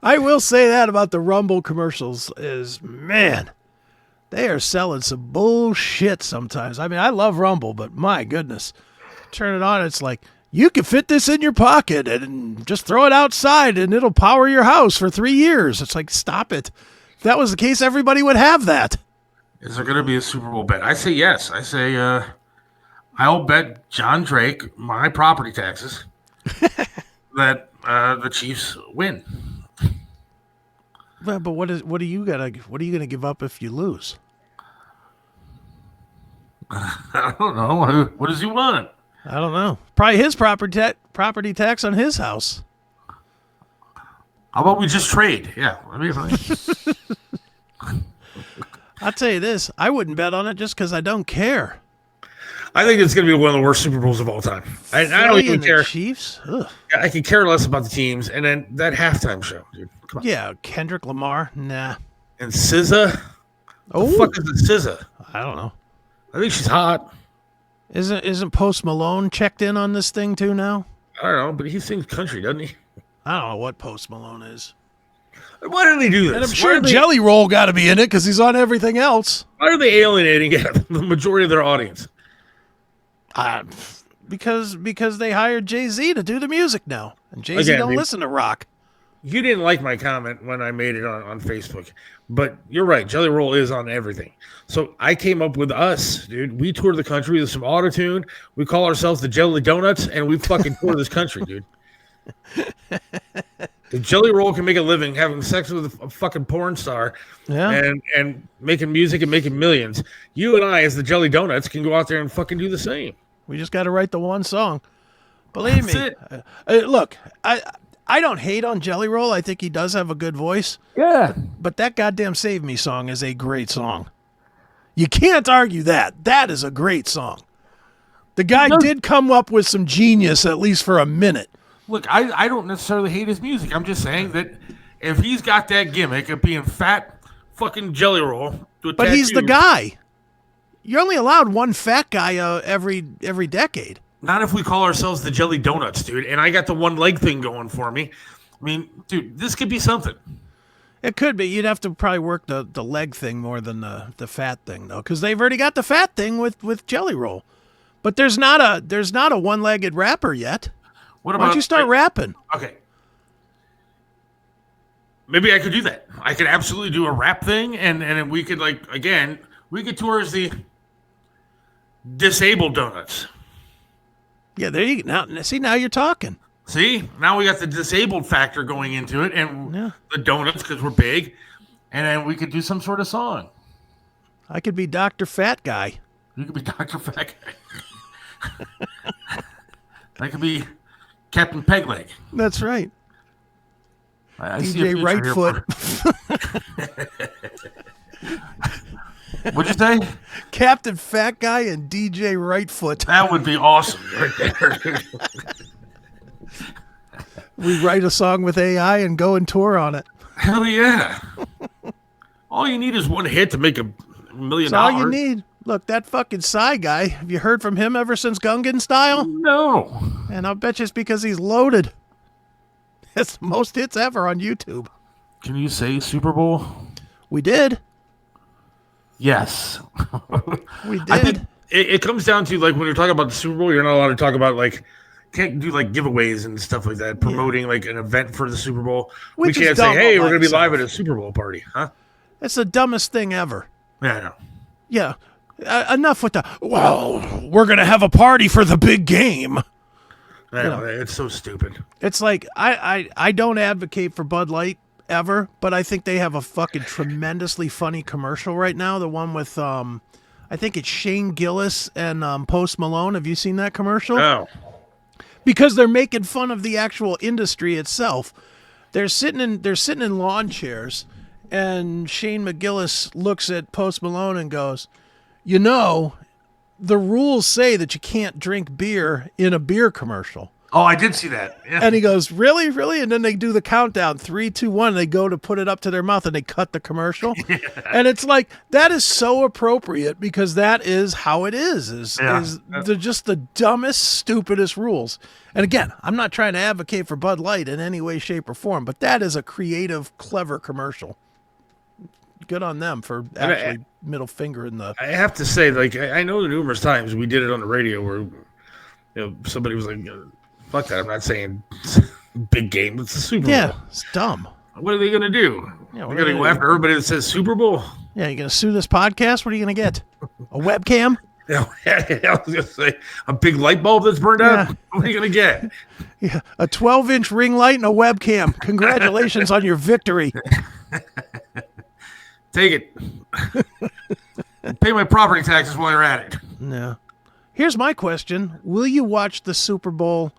I will say that about the Rumble commercials is, man, they are selling some bullshit sometimes. I mean, I love Rumble, but my goodness, turn it on. It's like, you can fit this in your pocket and just throw it outside and it'll power your house for 3 years. It's like, stop it. If that was the case, everybody would have that. Is there going to be a Super Bowl bet? I say yes. I say I'll bet John Drake my property taxes that the Chiefs win. But what are you gonna give up if you lose? I don't know. What does he want? I don't know. Probably his property tax on his house. How about we just trade? Yeah, I mean, I'll tell you this: I wouldn't bet on it just because I don't care. I think it's going to be one of the worst Super Bowls of all time. I don't even care. Chiefs? Ugh. I can care less about the teams. And then that halftime show, dude. Come on. Yeah, Kendrick Lamar? Nah. And SZA? Oh, the fuck is it SZA? I don't know. I think she's hot. Isn't Post Malone checked in on this thing too now? I don't know, but he sings country, doesn't he? I don't know what Post Malone is. Why do they do this? And I'm sure Jelly Roll got to be in it because he's on everything else. Why are they alienating the majority of their audience? Because they hired Jay-Z to do the music now. And Jay-Z don't listen to rock. You didn't like my comment when I made it on Facebook. But you're right. Jelly Roll is on everything. So I came up with us, dude. We tour the country with some autotune. We call ourselves the Jelly Donuts, and we fucking tour this country, dude. The Jelly Roll can make a living having sex with a fucking porn star and making music and making millions. You and I, as the Jelly Donuts, can go out there and fucking do the same. We just got to write the one song. Believe me. Look, I don't hate on Jelly Roll. I think he does have a good voice. Yeah. But that goddamn Save Me song is a great song. You can't argue that. That is a great song. The guy did come up with some genius, at least for a minute. Look, I don't necessarily hate his music. I'm just saying that if he's got that gimmick of being fat fucking Jelly Roll. But he's the guy. You're only allowed one fat guy every decade. Not if we call ourselves the Jelly Donuts, dude. And I got the one leg thing going for me. I mean, dude, this could be something. It could be. You'd have to probably work the leg thing more than the fat thing, though, because they've already got the fat thing with Jelly Roll. But there's not a one-legged rapper yet. Why don't you start rapping? Okay. Maybe I could do that. I could absolutely do a rap thing, and we could, like, again, we could tour as the Disabled Donuts. Yeah, there you go. Now you're talking. See? Now we got the disabled factor going into it, and the donuts, because we're big, and then we could do some sort of song. I could be Dr. Fat Guy. You could be Dr. Fat Guy. I could be Captain Pegleg. That's right. I DJ Rightfoot. What'd you say? Captain Fat Guy and DJ Rightfoot. That would be awesome right there. We write a song with AI and go and tour on it. Hell yeah. All you need is one hit to make $1 million. That's all you need. Look, that fucking Psy guy, have you heard from him ever since Gungan Style? No. And I'll bet you it's because he's loaded. That's the most hits ever on YouTube. Can you say Super Bowl? We did. Yes. We did. I think it comes down to, like, when you're talking about the Super Bowl, you're not allowed to talk about, like, can't do, like, giveaways and stuff like that, promoting, like, an event for the Super Bowl. We can't say, hey, we're going to be live at a Super Bowl party, huh? It's the dumbest thing ever. Yeah, I know. Yeah. Enough with we're going to have a party for the big game. I know, it's so stupid. It's like, I don't advocate for Bud Light ever, but I think they have a fucking tremendously funny commercial right now. The one with, I think it's Shane Gillis and Post Malone. Have you seen that commercial? No. Because they're making fun of the actual industry itself. They're sitting in lawn chairs, and Shane McGillis looks at Post Malone and goes, you know, the rules say that you can't drink beer in a beer commercial. Oh, I did see that. Yeah. And he goes, really, really? And then they do the countdown, 3, 2, 1. And they go to put it up to their mouth and they cut the commercial. And it's like, that is so appropriate because that is how it is they're just the dumbest, stupidest rules. And again, I'm not trying to advocate for Bud Light in any way, shape, or form, but that is a creative, clever commercial. Good on them for actually middle finger in the... I have to say, like, I know numerous times we did it on the radio where, somebody was like, fuck that, I'm not saying big game, it's the Super Bowl. Yeah, it's dumb. What are they going to do? Yeah, They're going to go after everybody that says Super Bowl? Yeah, you going to sue this podcast? What are you going to get? A webcam? Yeah, I was going to say, a big light bulb that's burned out? What are you going to get? Yeah, a 12-inch ring light and a webcam. Congratulations on your victory. Take it. Pay my property taxes while you're at it. No. Here's my question. Will you watch the Super Bowl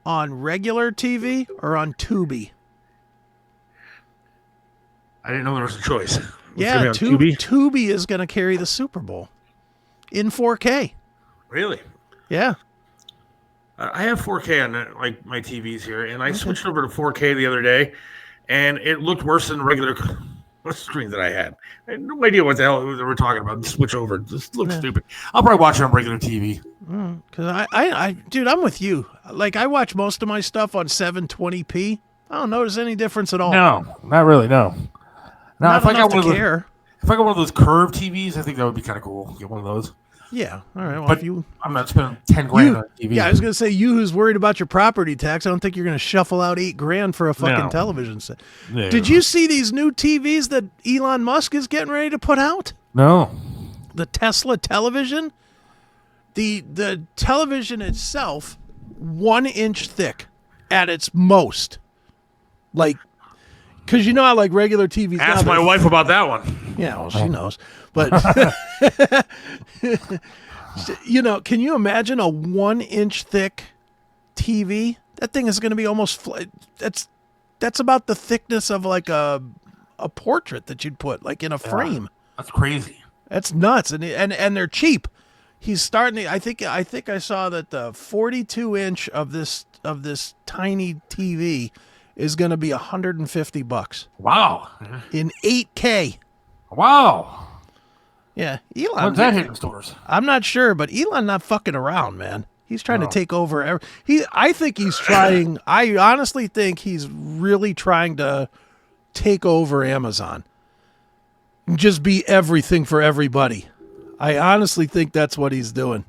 on regular TV or on Tubi? I didn't know there was a choice. Yeah, Tubi is going to carry the Super Bowl in 4K. Really? Yeah. I have 4K on my TVs here, and I switched over to 4K the other day, and it looked worse than the regular screen that I had. I had no idea what the hell they were talking about. Switch over. This looks stupid. I'll probably watch it on regular TV. Because dude, I'm with you. Like, I watch most of my stuff on 720p. I don't notice any difference at all. No, not really, no. Now, if I got one of those curved TVs, I think that would be kind of cool. Get one of those. Yeah. All right. Well, but I'm not spending $10,000 on TV. Yeah, I was going to say, you who's worried about your property tax, I don't think you're going to shuffle out $8,000 for a fucking television set. No. Did you see these new TVs that Elon Musk is getting ready to put out? No. The Tesla television? The television itself, 1 inch thick at its most. Like, because you know how like regular TVs. Ask my wife about that one. Yeah, well, she knows. But can you imagine a 1 inch thick TV? That thing is going to be almost that's about the thickness of like a portrait that you'd put like in a frame. That's crazy. That's nuts, and they're cheap. He's starting. I think I saw that the 42 inch of this tiny TV is going to be $150. Wow. In 8K. Wow. Yeah, Elon. When's that hitting stores? I'm not sure, but Elon not fucking around, man. He's trying to take over. I think he's trying. I honestly think he's really trying to take over Amazon. Just be everything for everybody. I honestly think that's what he's doing.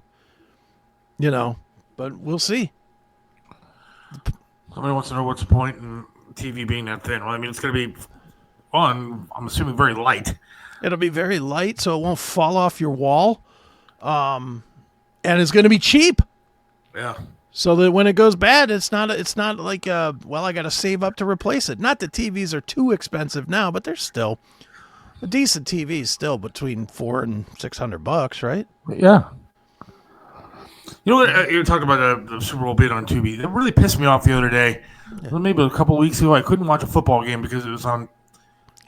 But we'll see. Somebody wants to know what's the point in TV being that thin. Well, I mean, it's going to be I'm assuming very light. It'll be very light, so it won't fall off your wall. And it's going to be cheap. Yeah. So that when it goes bad, it's not like I got to save up to replace it. Not that TVs are too expensive now, but they're still a decent TV is still between $400 and $600, right? Yeah. You know what? You were talking about the Super Bowl bid on Tubi. It really pissed me off the other day. Yeah. Maybe a couple of weeks ago, I couldn't watch a football game because it was on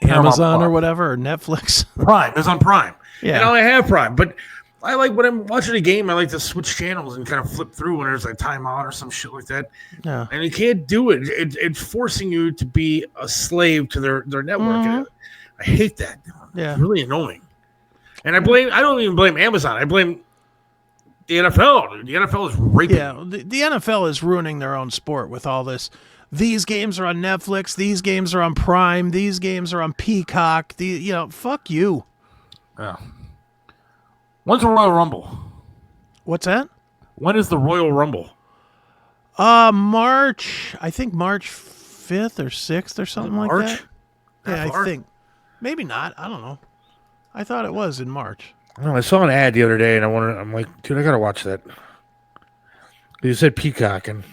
Amazon or whatever, or Netflix. Prime. It was on Prime. Yeah. And I have Prime, but I like when I'm watching a game, I like to switch channels and kind of flip through when there's like timeout or some shit like that. Yeah. And you can't do it. It's forcing you to be a slave to their network. Mm-hmm. I hate that. Yeah. It's really annoying. And I don't even blame Amazon. I blame the NFL. The NFL is raping. Yeah, the NFL is ruining their own sport with all this. These games are on Netflix. These games are on Prime. These games are on Peacock. Fuck you. Yeah. When's the Royal Rumble? What's that? When is the Royal Rumble? March. I think March 5th or 6th or something like that. Yeah, I think. Maybe not. I don't know. I thought it was in March. I saw an ad the other day, and I'm like, dude, I gotta watch that. You said Peacock, and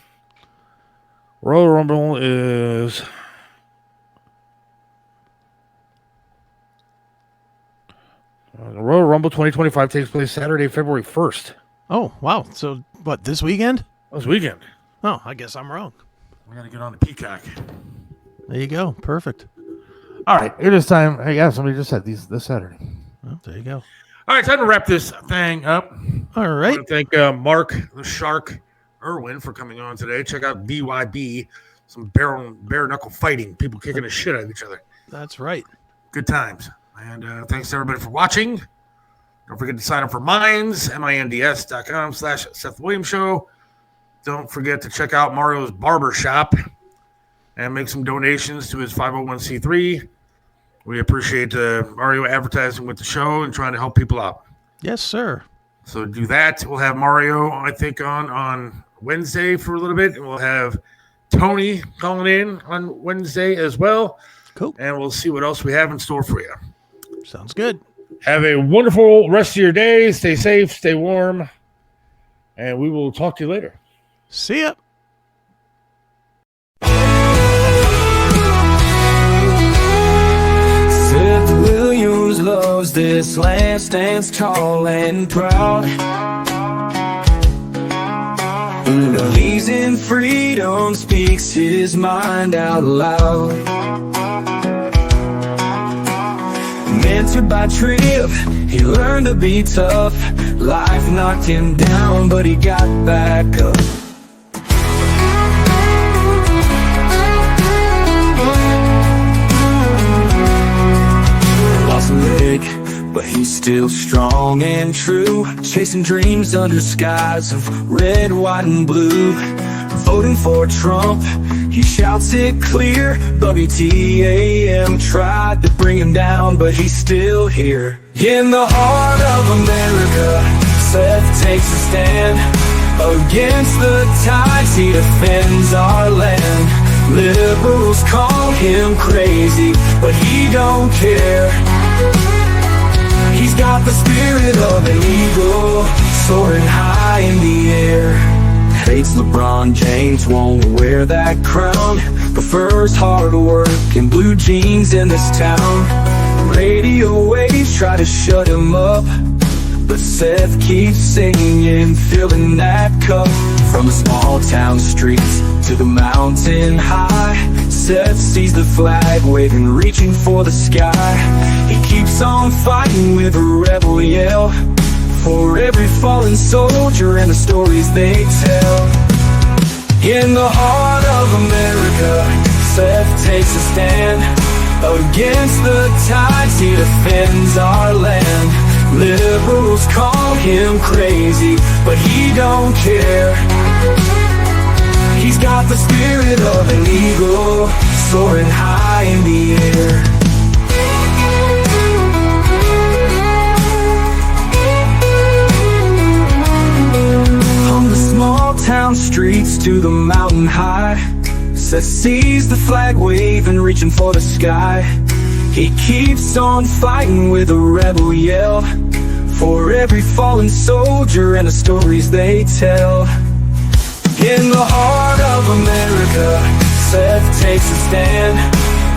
Royal Rumble is the Royal Rumble 2025 takes place Saturday, February 1st. Oh, wow. So, what, this weekend? This weekend. Oh, I guess I'm wrong. I gotta get on the Peacock. There you go. Perfect. All right, it is time. Hey, yeah, somebody just said this Saturday. Well, there you go. All right, time to wrap this thing up. All right. I want to thank Mark the Shark Irwin for coming on today. Check out BYB, some bare knuckle fighting, people kicking the shit out of each other. That's right. Good times. And thanks to everybody for watching. Don't forget to sign up for Minds, minds.com/Seth Williams Show. Don't forget to check out Mario's Barber Shop and make some donations to his 501c3. We appreciate Mario advertising with the show and trying to help people out. Yes, sir. So do that. We'll have Mario, I think, on Wednesday for a little bit. And we'll have Tony calling in on Wednesday as well. Cool. And we'll see what else we have in store for you. Sounds good. Have a wonderful rest of your day. Stay safe, stay warm, and we will talk to you later. See ya. Seth Williams loves this land, stands tall and proud. Believes in freedom, speaks his mind out loud. Mentored by Trip, he learned to be tough. Life knocked him down, but he got back up. Lost a leg, but he's still strong and true. Chasing dreams under skies of red, white, and blue. Voting for Trump, he shouts it clear. WTAM tried to bring him down, but he's still here. In the heart of America, Seth takes a stand. Against the tides, he defends our land. Liberals call him crazy, but he don't care. He's got the spirit of an eagle, soaring high in the air. Hates LeBron James, won't wear that crown. Prefers hard work and blue jeans in this town. Radio waves try to shut him up, but Seth keeps singing, filling that cup. From the small town streets to the mountain high, Seth sees the flag waving, reaching for the sky. He keeps on fighting with a rebel yell, for every fallen soldier and the stories they tell. In the heart of America, Seth takes a stand. Against the tides, he defends our land. Liberals call him crazy, but he don't care. He's got the spirit of an eagle, soaring high in the air. From the small town streets to the mountain high, Seth sees the flag waving, reaching for the sky. He keeps on fighting with a rebel yell, for every fallen soldier and the stories they tell. In the heart of America, Seth takes a stand.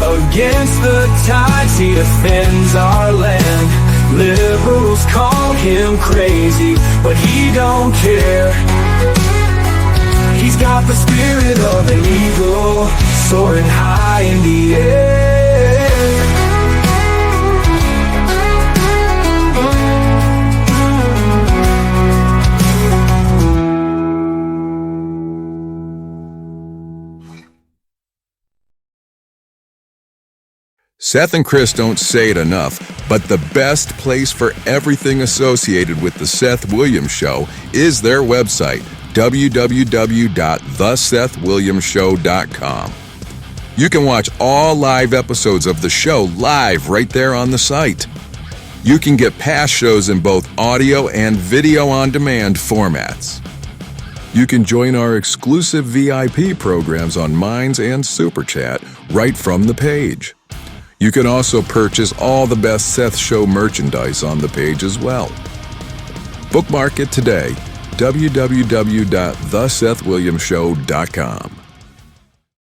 Against the tides, he defends our land. Liberals call him crazy, but he don't care. He's got the spirit of an eagle, soaring high in the air. Seth and Chris don't say it enough, but the best place for everything associated with The Seth Williams Show is their website, www.thesethwilliamsshow.com. You can watch all live episodes of the show live right there on the site. You can get past shows in both audio and video on demand formats. You can join our exclusive VIP programs on Minds and Super Chat right from the page. You can also purchase all the best Seth Show merchandise on the page as well. Bookmark it today, www.thesethwilliamsshow.com.